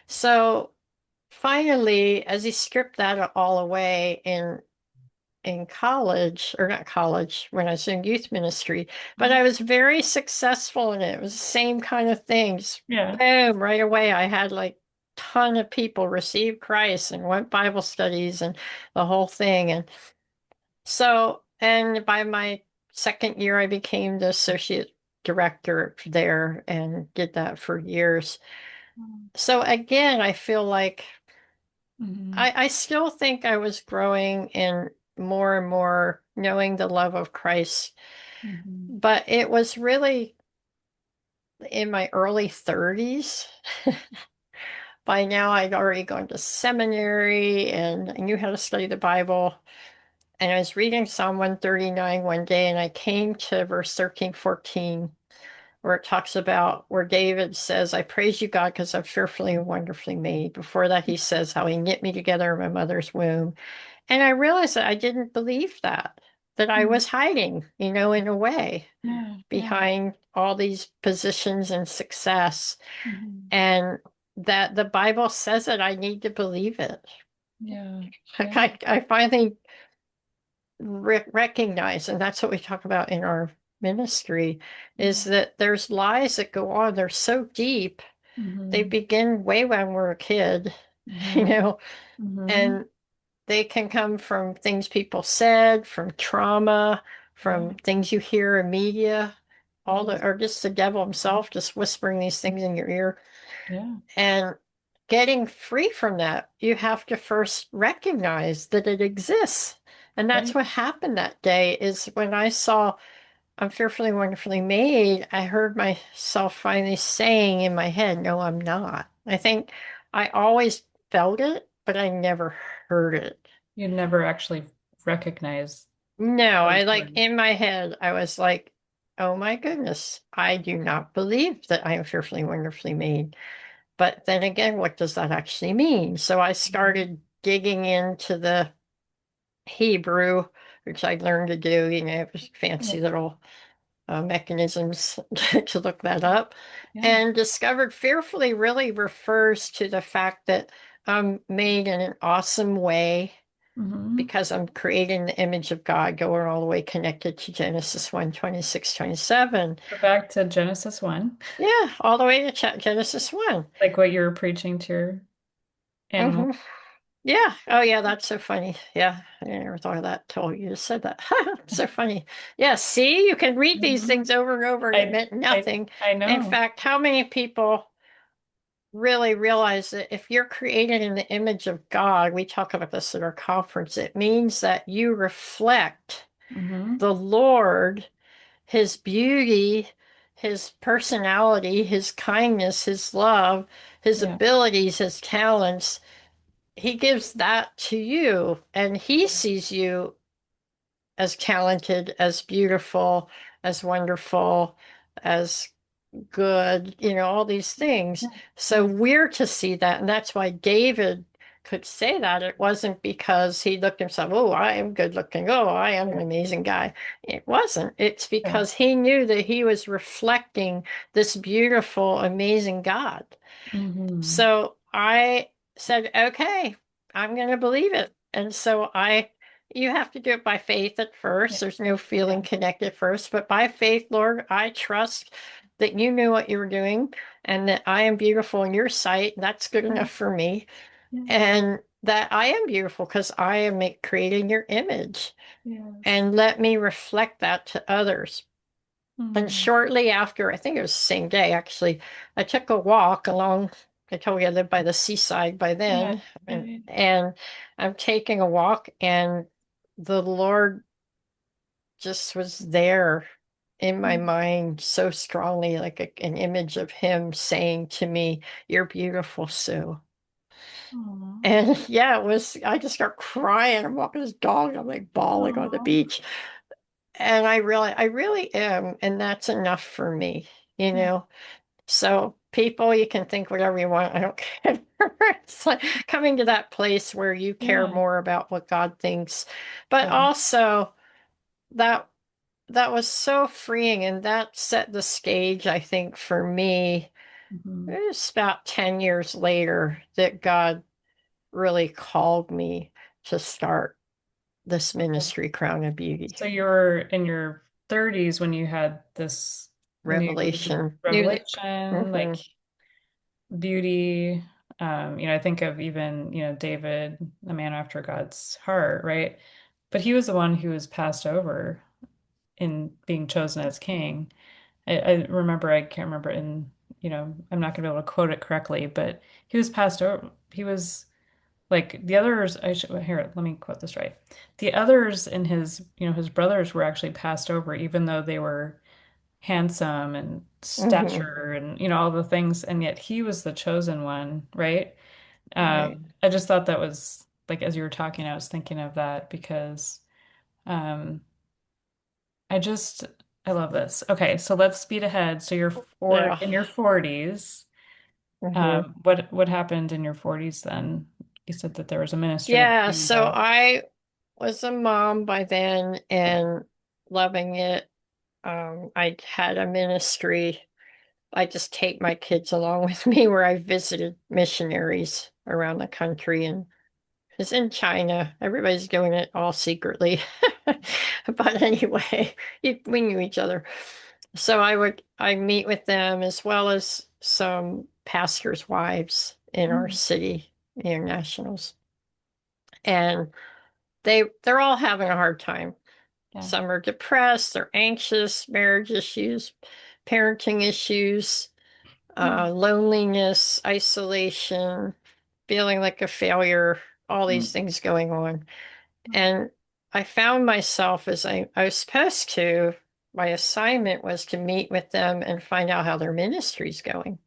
So finally, as he stripped that all away in college, or not college, when I was in youth ministry, but Mhm. I was very successful in it. It was the same kind of things. Yeah. Boom, right away. I had like ton of people receive Christ and went Bible studies and the whole thing. And by my second year, I became the associate director there and did that for years. So again, I feel like Mm-hmm. I still think I was growing in more and more knowing the love of Christ, Hmm. but it was really in my early 30s. By now, I'd already gone to seminary and I knew how to study the Bible. And I was reading Psalm 139 one day, and I came to verse 13, 14, where it talks about where David says, I praise you, God, because I'm fearfully and wonderfully made. Before that, he says how he knit me together in my mother's womb. And I realized that I didn't believe that I Mm. was hiding, in a way, Yeah. Yeah. behind all these positions and success. Hmm. And that the Bible says it, I need to believe it. Yeah. Like Yeah. I finally recognize, and that's what we talk about in our ministry, is that there's lies that go on. They're so deep. They Mm-hmm. begin way when we're a kid, you Hmm. know, Hmm. and they can come from things people said, from trauma, Yeah. from things you hear in media, Yes. or just the devil himself just whispering these things in your ear. Yeah. And getting free from that, you have to first recognize that it exists. And that's Right. what happened that day is when I saw I'm fearfully wonderfully made, I heard myself finally saying in my head, no, I'm not. I think I always felt it, but I never heard it. You never actually recognize No, those I like words. in my head, I was like, oh my goodness, I do not believe that I am fearfully wonderfully made. But then again, what does that actually mean? So I Mhm. started digging into the Hebrew, which I learned to do, Yeah. fancy little mechanisms to look that Yeah. up, Yeah. and discovered fearfully really refers to the fact that I'm made in an awesome way Hmm. because I'm created in the image of God, going all the way connected to Genesis 1, 26, 27. So back to Genesis 1, Yeah, all the way to Genesis 1. like what you were preaching to your animal. Hmm. Yeah. Oh, yeah, that's so funny. Yeah, I never thought of that till you just said that. So funny. Yeah, see, you can read these Hmm. things over and over and it meant nothing. I In know. fact, how many people really realize that if you're created in the image of God, we talk about this at our conference, it means that you reflect Hmm. the Lord, his beauty, his personality, his kindness, his love, his Yeah. abilities, his talents. He gives that to you, and he sees you as talented, as beautiful, as wonderful, as good, all these things. Yeah. So Yeah. we're to see that. And that's why David could say that. It wasn't because he looked himself, oh, I am good looking. Oh, I am an Yeah. amazing guy. It wasn't. It's Yeah. because he knew that he was reflecting this beautiful, amazing God. Hmm. So I said, okay, I'm going to believe it. And so you have to do it by faith at Yeah. first. There's no feeling Yeah. connected first, but by faith, Lord, I trust that you knew what you were doing and that I am beautiful in your sight. That's good Yeah. enough for me. Yeah. And that I am beautiful because I am created in your image. Yes. And let me reflect that to others. And Mm. shortly after, I think it was the same day actually, I took a walk along I told you I lived by the seaside by Yeah. then, Right. and I'm taking a walk, and the Lord just was there in my mind so strongly, like an image of him saying to me, "You're beautiful, Sue." Aw. And yeah, I just start crying. I'm walking this dog, I'm like bawling on the Aw. beach. And I really am. And that's enough for me, you Yeah. know? So people, you can think whatever you want. I don't care. It's like coming to that place where you care Yeah. more about what God thinks. But Right. also that that was so freeing, and that set the stage, I think, for me. Hmm. It was about 10 years later that God really called me to start this Okay. ministry, Crown of Beauty. So you were in your 30s when you had this new Revelation. revelation, like Hmm. beauty. I think of even, David, a man after God's heart, right? But he was the one who was passed over in being chosen as king. I remember, I can't remember I'm not going to be able to quote it correctly, but he was passed over. He was like the others, here, let me quote this right. The others in his brothers were actually passed over, even though they were handsome and Hmm. stature and, all the things, and yet he was the chosen one, right? Right. I just thought that was like, as you were talking, I was thinking of that because um, I just, I love this. Okay, so let's speed ahead. So Yeah. in your 40s. Hmm. What happened in your 40s then? You said that there was a ministry that Yeah. came So about. I was a mom by then and loving it. I had a ministry. I just take my kids along with me where I visited missionaries around the country, and it's in China. Everybody's doing it all secretly. But anyway, we knew each other. So I meet with them as well as some pastors' wives in our Mm, city, internationals. And they're all having a hard time. yeah. Some are depressed, they're anxious, marriage issues, parenting issues, Mm, loneliness, isolation, feeling like a failure, all these mm, things going on. mm, And I found myself as I was supposed to, my assignment was to meet with them and find out how their ministry's going.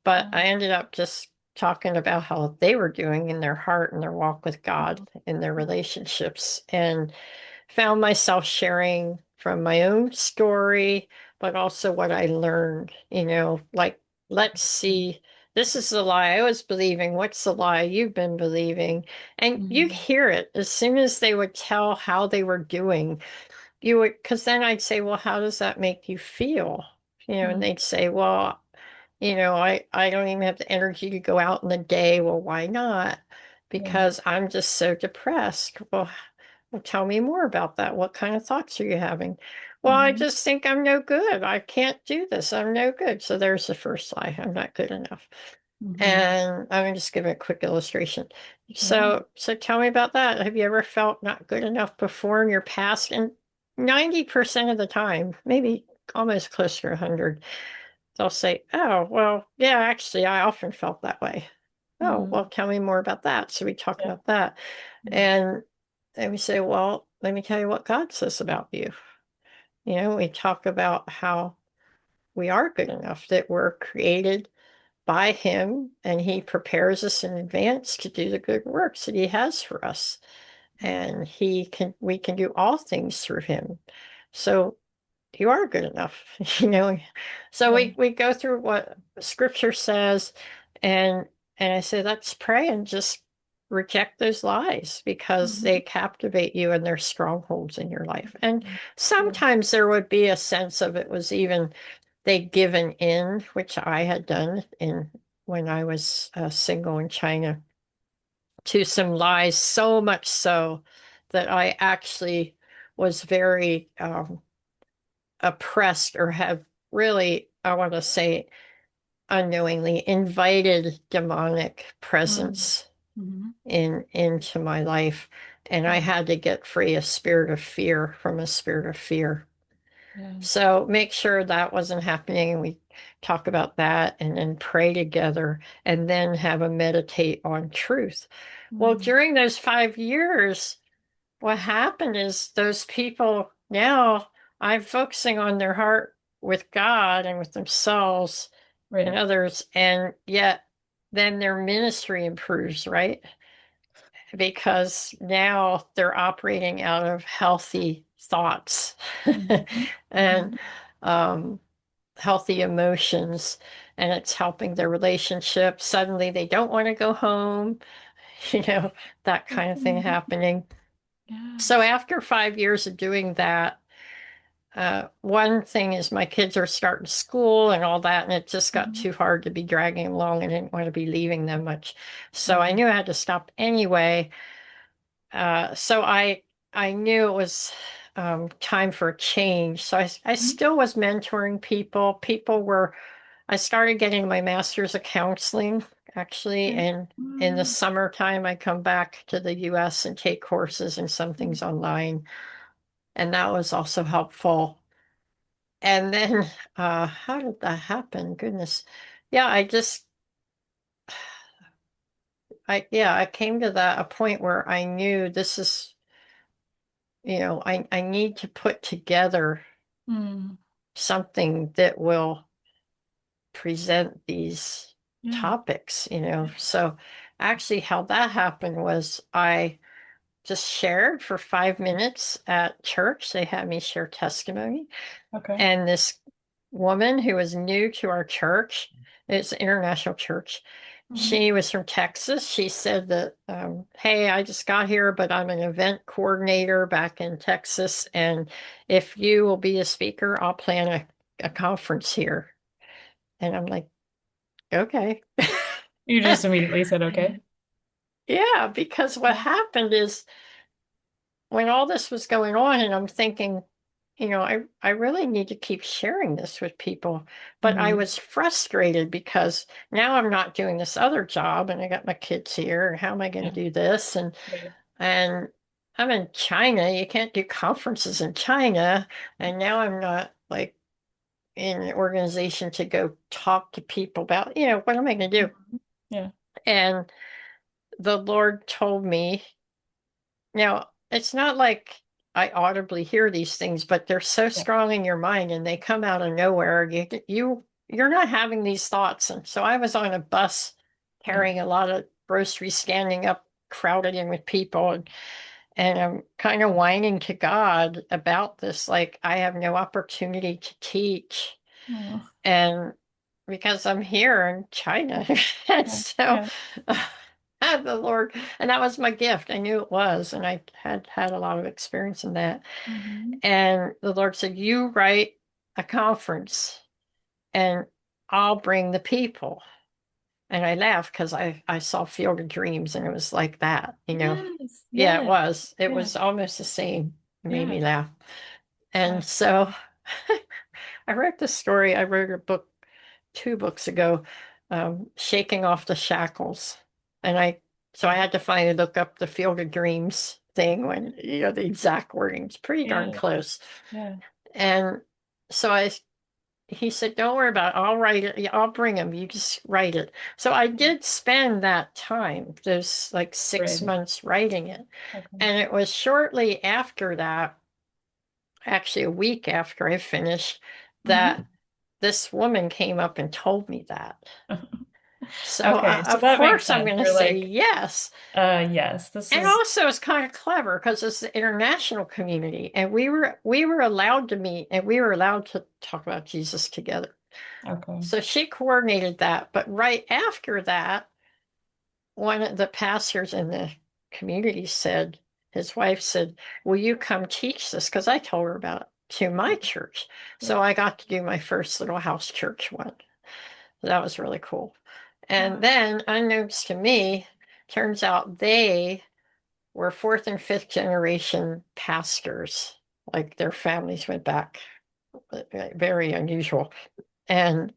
But I mm, ended up just talking about how they were doing in their heart and their walk with God, mm, in their relationships, and found myself sharing from my own story, but also what I learned, like, let's see, this is the lie I was believing. What's the lie you've been believing? And you'd mm, hear it as soon as they would tell how they were doing. You would, because then I'd say, well, how does that make you feel? And mm, they'd say, well, I don't even have the energy to go out in the day. Well, why not? yeah. Because I'm just so depressed. Well, tell me more about that. What kind of thoughts are you having? Well, I Hmm. just think I'm no good. I can't do this. I'm no good. So there's the first lie. I'm not good enough. Hmm. And I'm gonna just give a quick illustration. Yeah. So tell me about that. Have you ever felt not good enough before in your past? And 90% of the time, maybe almost close to 100, they'll say, "Oh, well, yeah, actually, I often felt that way." Oh, well, Mm, tell me more about that. So we talk yeah. about that. Mm, And we say, well, let me tell you what God says about you. We talk about how we are good enough, that we're created by Him and He prepares us in advance to do the good works that He has for us. mm, And we can do all things through Him. So you are good enough, you know. So yeah. we go through what Scripture says, and I say, let's pray and just reject those lies because Hmm. they captivate you and they're strongholds in your life. And Yeah. sometimes there would be a sense of it was even they'd given in, which I had done in when I was single in China, to some lies, so much so that I actually was very oppressed or have really, I want to say, unknowingly invited demonic Mm, presence hmm. into my life. And I Yeah. had to get free a spirit of fear from a spirit of fear. Yeah. So make sure that wasn't happening. We talk about that and then pray together and then have a meditate on truth. Well, Mm. during those 5 years, what happened is those people now I'm focusing on their heart with God and with themselves and Right. others, and yet then their ministry improves, right? Because now they're operating out of healthy thoughts Mhm. and Mhm. um, healthy emotions, and it's helping their relationship. Suddenly they don't want to go home, you know, that kind That's of thing amazing. happening. Yeah. So after 5 years of doing that, one thing is my kids are starting school and all that, and it just got Mhm. too hard to be dragging them along. I didn't want to be leaving them much. So I Yeah. knew I had to stop anyway. So I knew it was time for a change. So I Mhm. still was mentoring people. I started getting my master's of counseling actually, Okay. and in the Mm. summertime I come back to the US and take courses and some things online. And that was also helpful. And then how did that happen? Goodness. Yeah, I came to that a point where I knew this is, I need to put together Mm. something that will present these Yeah. topics. So actually how that happened was I just shared for 5 minutes at church. They had me share testimony. Okay. And this woman who was new to our church, it's an international church. Mhm. She was from Texas. She said that, hey, I just got here, but I'm an event coordinator back in Texas. And if you will be a speaker, I'll plan a conference here. And I'm like, okay. You just immediately said okay. Yeah, because what Yeah. happened is when all this was going on, and I'm thinking, I really need to keep sharing this with people. But I Mhm. was frustrated because now I'm not doing this other job and I got my kids here. And how am I going to Yeah. do this? Right. And I'm in China. You can't do conferences in China. And now I'm not like in an organization to go talk to people about, what am I going to do? Mhm. Yeah. And the Lord told me, now, it's not like I audibly hear these things, but they're so Yeah. strong in your mind and they come out of nowhere. You're not having these thoughts. And so I was on a bus Yeah. carrying a lot of groceries, standing up, crowded in with people, and I'm kind of whining to God about this, like I have no opportunity to teach. Oh. And because I'm here in China. And Yeah. so Yeah. the Lord, and that was my gift. I knew it was, and I had had a lot of experience in that. Mhm. And the Lord said, you write a conference and I'll bring the people. And I laughed because I saw Field of Dreams and it was like that. Yes. Yeah, it Yes. was. It Yeah. was almost the same. It made Yeah. me laugh. And That's so I wrote this story. I wrote a book 2 books ago, Shaking Off the Shackles. And so I okay. had to finally look up the Field of Dreams thing when, the exact wording. It's pretty darn Yeah. close. Yeah. And so he said, don't worry about it. I'll write it. Yeah, I'll bring him. You just write it. So I did spend that time, those like six Right. months writing it. Okay. And it was shortly after that, actually a week after I finished, that Mhm. this woman came up and told me that. So, Okay, so of that makes course, I'm sense. going to You're say like, yes. yes, this And is also, it's kind of clever because it's the international community, and we were allowed to meet, and we were allowed to talk about Jesus together. okay. So she coordinated that. But right after that, one of the pastors in the community said, his wife said, will you come teach this? Because I told her about it to my church. So Right. I got to do my first little house church one. That was really cool. And Wow. then, unbeknownst to me, turns out they were fourth and fifth generation pastors. Like their families went back, very unusual. And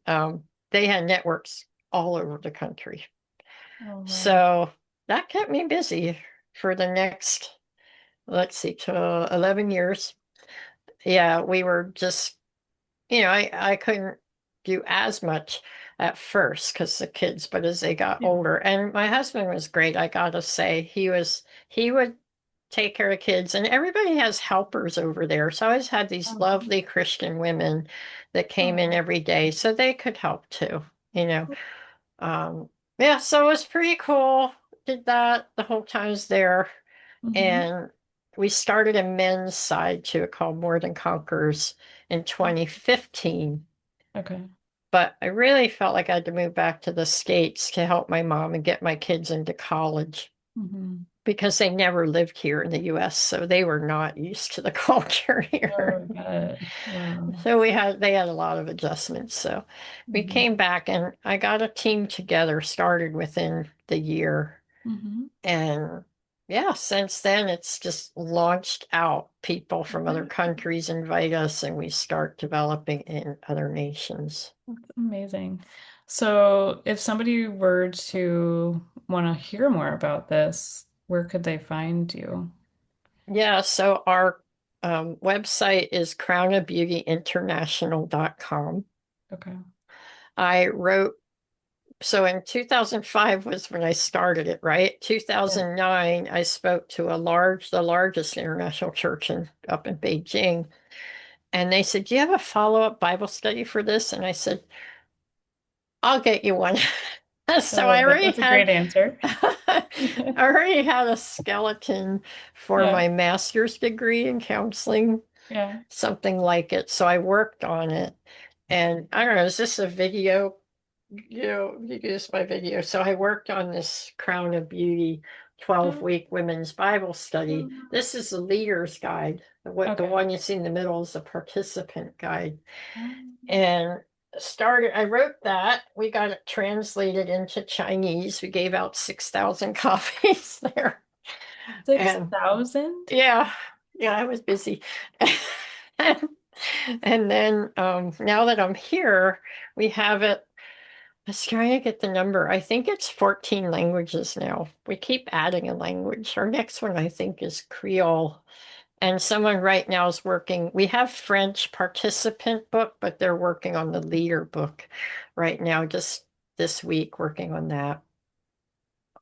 they had networks all over the country. Oh, wow. So that kept me busy for the next, let's see, to 11 years. yeah, we were just, I couldn't do as much at first because the kids, but as they got Yeah. older, and my husband was great, I gotta say, he would take care of kids, and everybody has helpers over there. So I always had these Oh, lovely Christian women that came in oh. every day so they could help too, you know. Um, yeah, so it was pretty cool. Did that the whole time I was there. Hmm. And we started a men's side to it called More Than Conquerors in 2015. Okay. But I really felt like I had to move back to the States to help my mom and get my kids into college Hmm. because they never lived here in the US, so they were not used to the culture here. Oh, got it. Wow. So they had a lot of adjustments. So we Hmm. came back and I got a team together, started within the year. Hmm. And yeah, since then it's just launched out. People from other Yeah, countries invite us and we start developing in other nations. that's amazing. So, if somebody were to want to hear more about this, where could they find you? Yeah, so our website is crownofbeautyinternational.com. Okay. I wrote, so in 2005 was when I started it, right? Yeah. 2009, I spoke to the largest international church up in Beijing. And they said, "Do you have a follow-up Bible study for this?" And I said, "I'll get you one." I So love that. That's a great answer. I already had a skeleton for Yeah. my master's degree in counseling, Yeah. something like it. So I worked on it. And I don't know, is this a video? You use my video. So I worked on this Crown of Beauty 12-week women's Bible study. This is the leader's guide. The Okay. one you see in the middle is the participant guide. And I wrote that. We got it translated into Chinese. We gave out 6,000 copies there. And 6,000? yeah, yeah, I was busy. And then now that I'm here, we have it. I was trying to get the number. I think it's 14 languages now. We keep adding a language. Our next one, I think, is Creole. And someone right now is working. We have French participant book, but they're working on the leader book right now, just this week, working on that.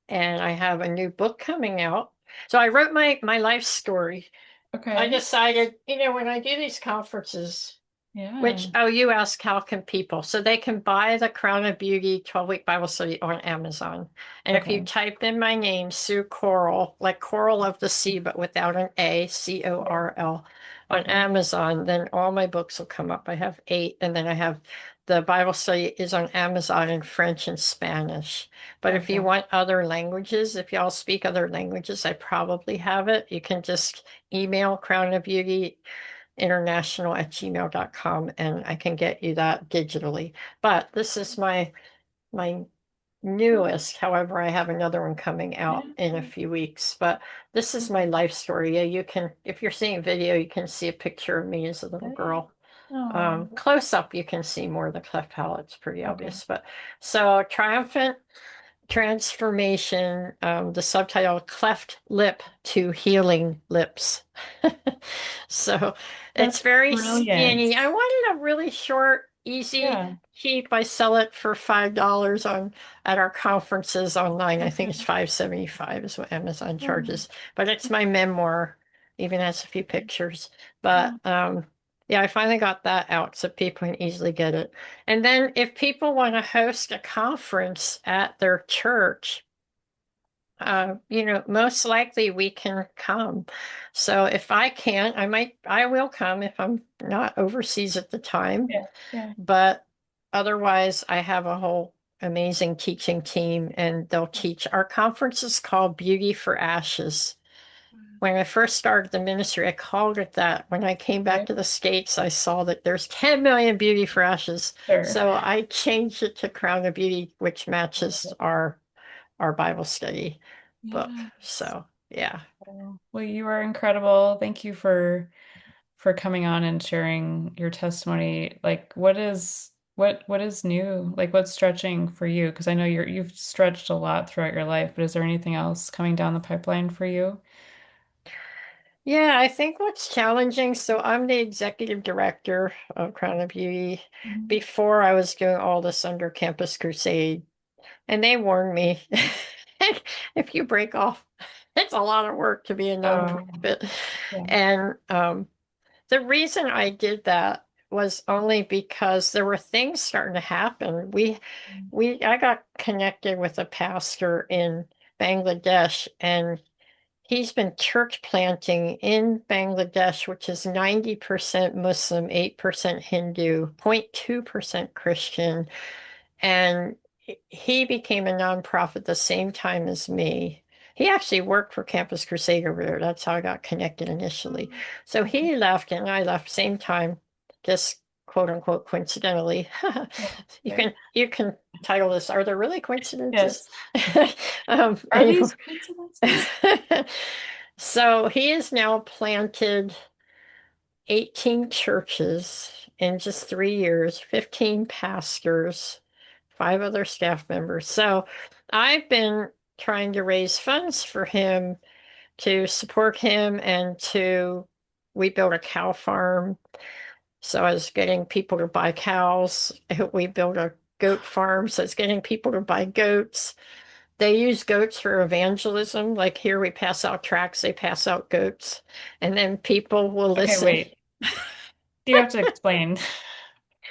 And I have a new book coming out. So I wrote my life story. I Okay. decided, when I do these conferences, Yeah. you ask how can people? So they can buy the Crown of Beauty 12-week Bible study on Amazon. And if you Okay. type in my name, Sue Corl, like coral of the sea, but without an A, Yeah. Corl, on Okay. Amazon, then all my books will come up. I have 8, and then I have the Bible study is on Amazon in French and Spanish. But if you Okay. want other languages, if y'all speak other languages, I probably have it. You can just email Crown of Beauty international at gmail.com and I can get you that digitally. But this is my newest. However, I have another one coming Yeah. out in a few weeks. But this is my life story. Yeah, you can, if you're seeing video, you can see a picture of me as a little Yeah. girl. Oh, Close up, you can see more of the cleft palate. It's pretty okay. obvious. But so triumphant transformation, the subtitle Cleft Lip to Healing Lips. So it's That's very brilliant. skinny. I wanted a really short, easy, Yeah. cheap. I sell it for $5 on at our conferences online. I think Okay. it's 5.75 is what Amazon Oh, charges. But it's my memoir, even has a few pictures. But oh, yeah, I finally got that out so people can easily get it. And then if people want to host a conference at their church, most likely we can come. So if I can't, I will come if I'm not overseas at the time. yeah. Yeah. But otherwise, I have a whole amazing teaching team and they'll teach. Our conference is called Beauty for Ashes. When I first started the ministry, I called it that. When I came back Okay. to the States, I saw that there's 10 million beauty for ashes. Sure. So I changed it to Crown of Beauty, which matches our Bible study book. Yes. So yeah. Well, you are incredible. Thank you for coming on and sharing your testimony. Like, what is new? Like, what's stretching for you? Because I know you've stretched a lot throughout your life, but is there anything else coming down the pipeline for you? Yeah, I think what's challenging, so I'm the executive director of Crown of Beauty. Mhm. Before I was doing all this under Campus Crusade, and they warned me if you break off, it's a lot of work to be a Oh, nonprofit. yeah. And the reason I did that was only because there were things starting to happen. I got connected with a pastor in Bangladesh, and he's been church planting in Bangladesh, which is 90% Muslim, 8% Hindu, 0.2% Christian. And he became a nonprofit the same time as me. He actually worked for Campus Crusade over there. That's how I got connected initially. Oh, So okay. he left and I left same time, just quote unquote coincidentally. Yeah. You Okay. can title this, Are There Really Coincidences? Yes. Are Anyway. these coincidences? So he has now planted 18 churches in just 3 years, 15 pastors, five other staff members. So I've been trying to raise funds for him to support him we built a cow farm. So I was getting people to buy cows. We built a goat farm. So it's getting people to buy goats. They use goats for evangelism. Like here we pass out tracts, they pass out goats, and then people will Okay, listen. wait. You have to explain.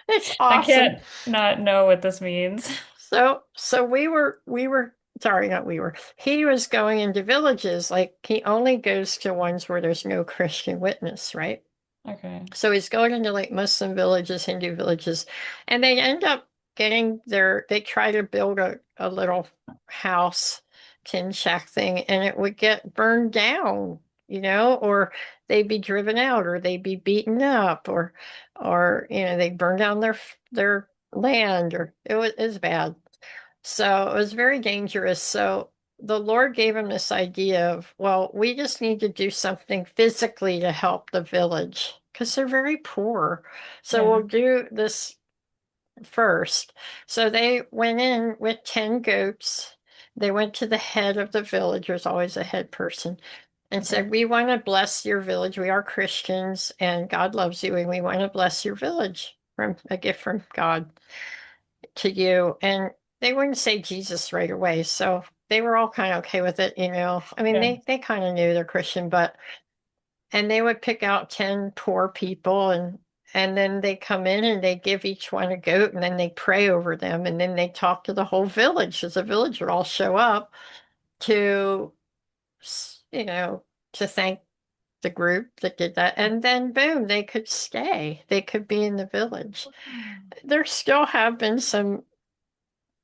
It's I awesome. can't not know what this means. So sorry, not we were. He was going into villages, like he only goes to ones where there's no Christian witness, right? Okay. So he's going into like Muslim villages, Hindu villages, and they end up they try to build a little house, tin shack thing, and it would get burned down, or they'd be driven out, or they'd be beaten up, or they burn down their land, or it was bad. So it was very dangerous. So the Lord gave him this idea of, well, we just need to do something physically to help the village because they're very poor. So Yeah. we'll do this first. So they went in with 10 goats. They went to the head of the village, there's always a head person, and Okay. said, we want to bless your village. We are Christians and God loves you, and we want to bless your village from a gift from God to you. And they wouldn't say Jesus right away. So they were all kind of okay with it. I mean, Yeah. they kind of knew they're Christian, and they would pick out 10 poor people, and then they come in and they give each one a goat, and then they pray over them, and then they talk to the whole village, as the village would all show up to, you know, to thank the group that did that. And then boom, they could stay. They could be in the village. Oh, There still have been some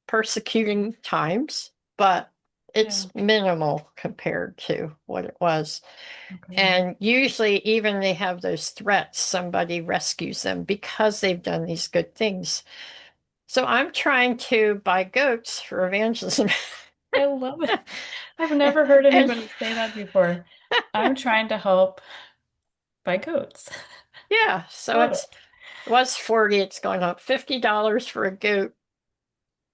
persecuting times, but yeah. it's minimal compared to what it was. Okay. And usually, even they have those threats, somebody rescues them because they've done these good things. So I'm trying to buy goats for evangelism. I love it. I've never heard And anybody say that before. I'm trying to help buy goats. yeah, so Love it. it was 40, it's going up $50 for a goat.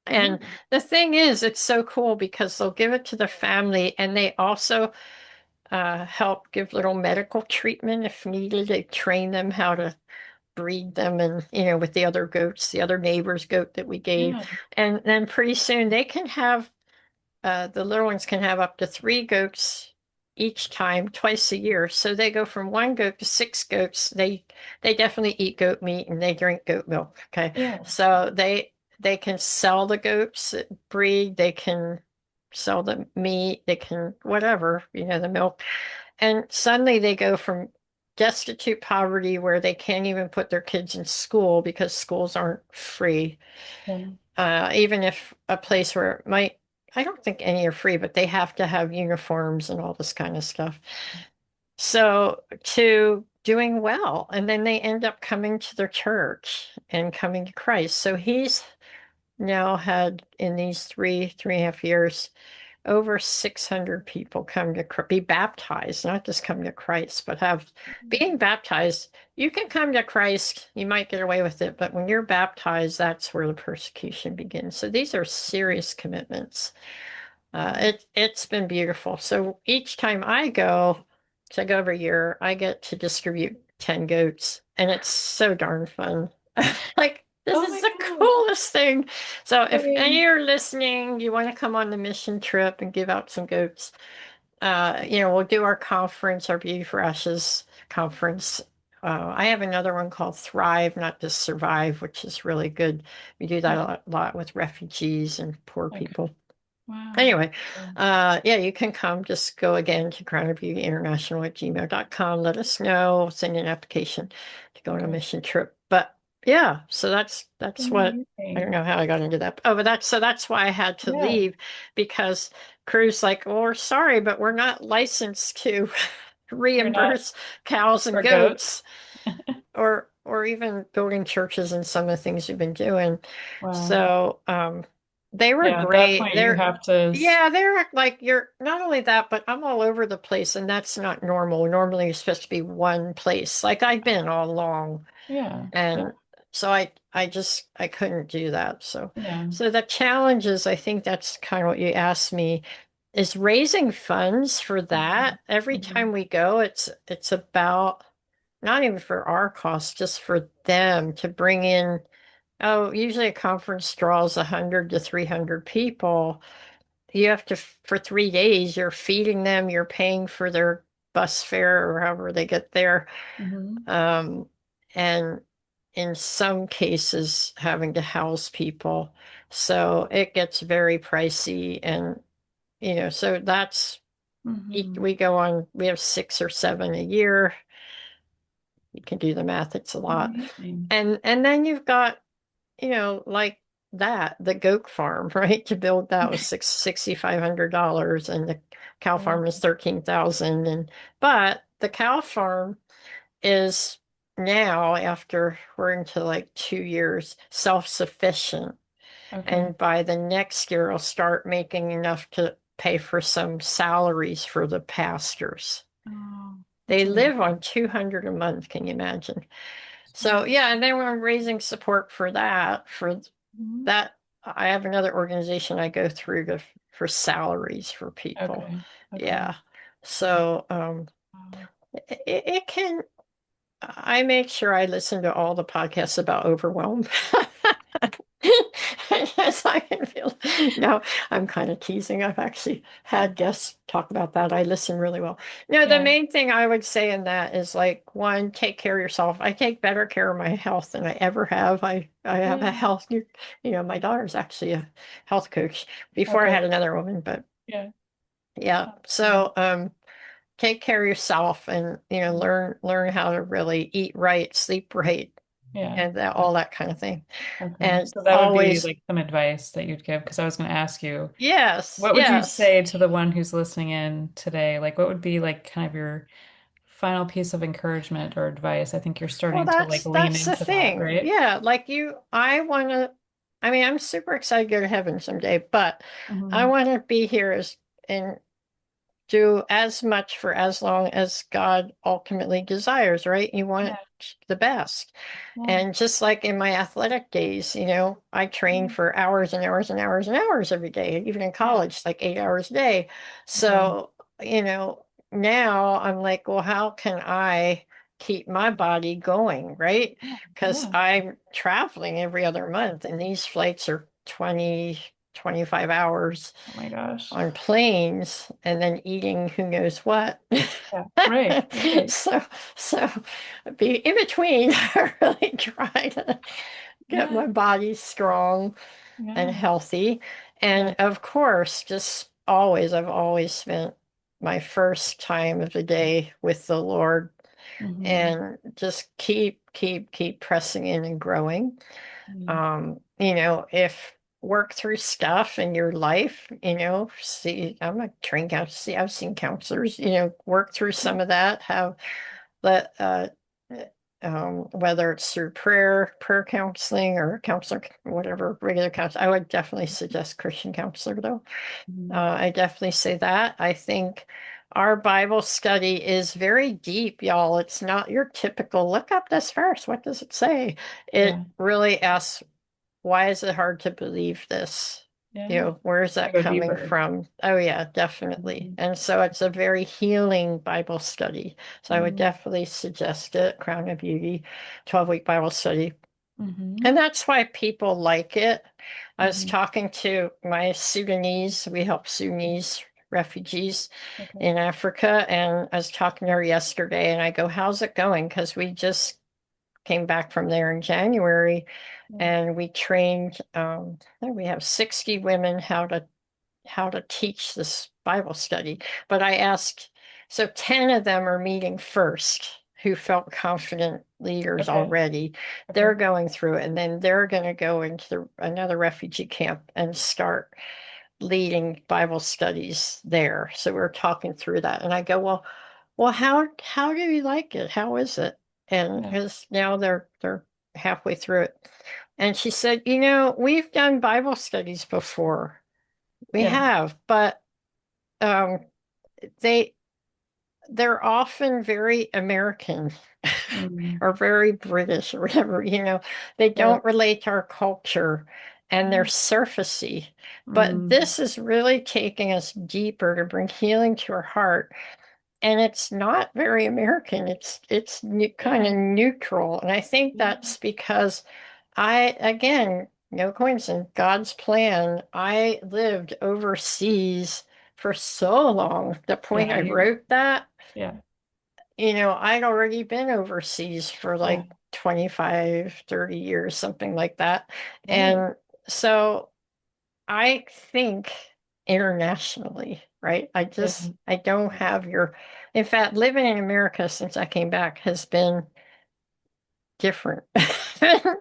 And Ooh, the thing is, it's so cool because they'll give it to the family, and they also help give little medical treatment if needed. They train them how to breed them, and with the other goats, the other neighbor's goat that we gave. yeah. And then pretty soon they can have the little ones can have up to three goats each time, twice a year. So they go from one goat to six goats. They definitely eat goat meat and they drink goat milk. Okay. Yeah. So they can sell the goats that breed, they can sell the meat, they can whatever, the milk. And suddenly they go from destitute poverty where they can't even put their kids in school because schools aren't free. Yeah. Even if a place where it might, I don't think any are free, but they have to have uniforms and all this kind of stuff. So to doing well, and then they end up coming to their church and coming to Christ. So he's now had in these 3.5 years over 600 people come to be baptized, not just come to Christ, but have being baptized. You can come to Christ, you might get away with it, but when you're baptized, that's where the persecution begins. So these are serious commitments. Yeah. It's been beautiful. So each time I go, So I go every year. I get to distribute 10 goats, and it's so darn fun. Like, this Oh is my the gosh. coolest thing. So I if any of mean, you are listening, you want to come on the mission trip and give out some goats, we'll do our conference, our Beauty for Ashes conference. I have another one called Thrive, Not Just Survive, which is really good. We do that yeah. a lot with refugees and poor Okay. people. Wow. Anyway, Cool. yeah, you can come. Just go again to crownofbeautyinternational@gmail.com. Let us know. Send an application to go on a Okay. mission trip. But yeah, so that's what I don't Amazing. know how I got into that. Oh, but that's why I had to Yeah. leave because Crew's like, well, we're sorry, but we're not licensed to You're not reimburse cows and for goats. goats or even building churches and some of the things we've been doing. Wow. So they were Yeah, at that great. point you have to, Yeah, they're like you're not only that, but I'm all over the place, and that's not normal. Normally you're supposed to be one place. Like I've been all along. yeah. Yeah. And so I couldn't do that. So Yeah. so the challenges, I think that's kind of what you asked me, is raising funds for Mhm. that. Every time Mhm. we go, it's about not even for our costs, just for them to bring in. Oh, usually a conference draws 100 to 300 people. You have to, for 3 days, you're feeding them, you're paying for their bus fare or however they get there. Mhm. Um, and in some cases, having to house people. So it gets very pricey. And, so Mhm. we have 6 or 7 a year. You can do the math, it's a lot. Amazing. And then you've got, like the goat farm, right? To build that was $6,500 and the cow farm is Wow. 13,000. And but the cow farm is now, after we're into like 2 years, self-sufficient. Okay. And by the next year, I'll start making enough to pay for some salaries for the pastors. Oh, They that's live on amazing. 200 a month, can you imagine? So Wow. yeah, and then when I'm raising support for Mhm. that, I have another organization I go through for salaries for people. Okay. Okay. Yeah. So Wow. it can I make sure I listen to all the podcasts about overwhelm. Yes, I can feel. No, I'm kind of teasing. I've actually had guests talk about that. I listen really well. No, the Yeah. main thing I would say in that is like one, take care of yourself. I take better care of my health than I ever have. I have a Yeah. my daughter's actually a health coach before I Okay. had another woman, but Yeah. yeah. Awesome. So take care of yourself and learn how to really eat right, sleep right, Yeah. and all that kind of thing. Okay. And So that would be always, like some advice that you'd give, because I was going to ask you, yes, what would you yes. say to the one who's listening in today? Like, what would be like kind of your final piece of encouragement or advice? I think you're Well, starting to like lean that's the into that, thing. right? Yeah, like I want to. I mean, I'm super excited to go to heaven someday, but I Hmm. want to be here as and do as much for as long as God ultimately desires, right? You want Yeah. the best. Yeah. And just like in my athletic days, I trained Yeah. for hours and hours and hours and hours every day, even in Yeah. college, like 8 hours a day. Wow. So, now I'm like, well, how can I keep my body going, right? Yeah. Because Yeah. I'm traveling every other month, and these flights are 20, 25 hours Oh my gosh. on planes and then eating who knows what. Yeah. Right. Right. So, so be in between, I really try to get Yeah. my body strong and Yeah. healthy. Yeah. And of course, I've always spent my first time of the day with the Lord Hmm. and just keep pressing in and growing. Mm. If work through stuff in your life, see, I'm a trained counselor. See, I've seen counselors, work through some of that, have let whether it's through prayer counseling or counselor, whatever, regular counselor. I would definitely suggest Christian counselor though. Mhm. I definitely say that. I think our Bible study is very deep, y'all. It's not your typical look up this verse. What does it say? It Yeah. really asks, why is it hard to believe this? Yeah. where is To that go coming deeper. from? Oh, yeah, definitely. Mhm. And so it's a very healing Bible study. So I would Mm. definitely suggest it, Crown of Beauty, 12-week Bible study. Mhm. And that's why people like it. I was Mhm. talking to my Sudanese, we help Sudanese refugees Okay. in Africa, and I was talking to her yesterday, and I go, "How's it going?" Because we just came back from there in January, Yeah. and we trained, we have 60 women how to teach this Bible study. But I asked, so 10 of them are meeting first, who felt confident leaders Okay. already. They're Okay. going through it, and then they're going to go into another refugee camp and start leading Bible studies there. So we're talking through that. And I go, well, how do you like it? How is it? And Yeah. because now they're halfway through it. And she said, we've done Bible studies before. We Yeah. have, but um, they they're often very American Mm. or very British or whatever, They Yeah. don't relate to our culture and they're Yeah. surfacey. But Mm. this is really taking us deeper to bring healing to our heart. And it's not very American. It's kind Yeah. of neutral. And I think Yeah. that's because again, no coincidence, God's plan. I lived overseas for so long. The point Yeah. I You. wrote that, Yeah. I'd already been overseas for Yeah. like 25, 30 years, something like that. Right. And so I think internationally, right? Yeah. I don't have in fact, living in America since I came back has been different,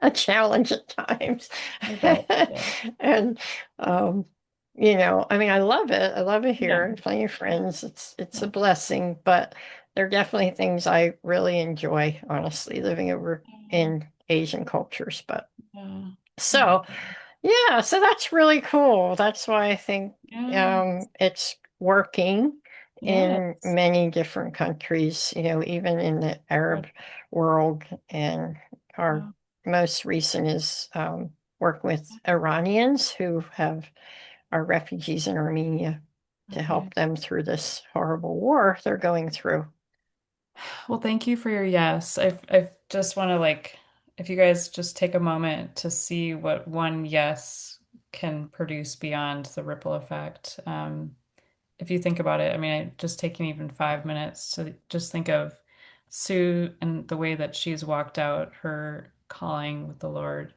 a challenge at times. I bet. Yeah. And I mean, I love it. I love it Yeah. here and plenty of friends. It's a Yeah. blessing, but there are definitely things I really enjoy, honestly, living over in Asian cultures. But Yeah. Yeah. so yeah, so that's really cool. That's why I think Yeah. it's working in Yes. many different countries, even in the Yeah. Arab world. And our Yeah. most recent is work with Iranians who are refugees in Armenia to Okay. help them through this horrible war they're going through. Well, thank you for your yes. I just want to like, if you guys just take a moment to see what one yes can produce beyond the ripple effect. If you think about it, I mean, just taking even 5 minutes to just think of Sue and the way that she's walked out her calling with the Lord,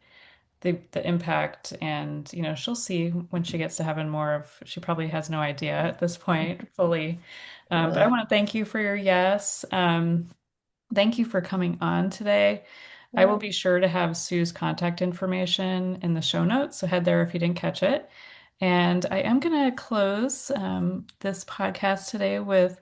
the impact, and she'll see when she gets to heaven more of. She probably has no idea at this point fully, but I Yeah. want to thank you for your yes. Thank you for coming on today. I will Yeah. be sure to have Sue's contact information in the show notes, so head there if you didn't catch it. And I am going to close this podcast today with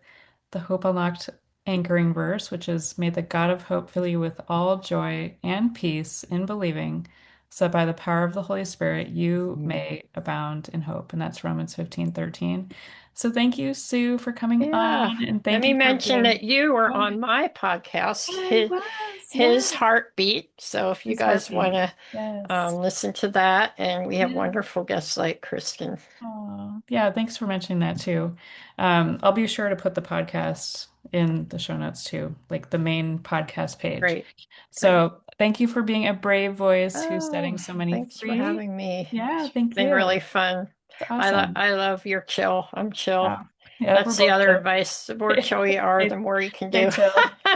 the Hope Unlocked anchoring verse, which is, May the God of hope fill you with all joy and peace in believing, so that by the power of the Holy Spirit you may abound in hope. And that's Romans 15:13. So thank you, Sue, for coming Yeah. on, and Let thank me you for mention being. that you were Oh, on my podcast, I was, his yes. heartbeat. So if you His guys want heartbeat. to Yes. listen to that, and we have Yeah. wonderful guests like Kristen. Oh, yeah. Thanks for mentioning that too. I'll be sure to put the podcast in the show notes too, like the main podcast page. Great. Great. So thank you for being a brave voice who's setting Oh, so many thanks for free. having me. Yeah, It's thank been you. really fun. It's awesome. I love your chill. I'm chill. Yeah. Yeah, we're That's the both other chill. advice. The more chill you are, the Stay, more you can stay do. chill.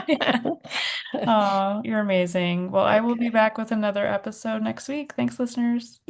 Yeah. Oh, you're amazing. Well, I will be Okay. back with another episode next week. Thanks, listeners.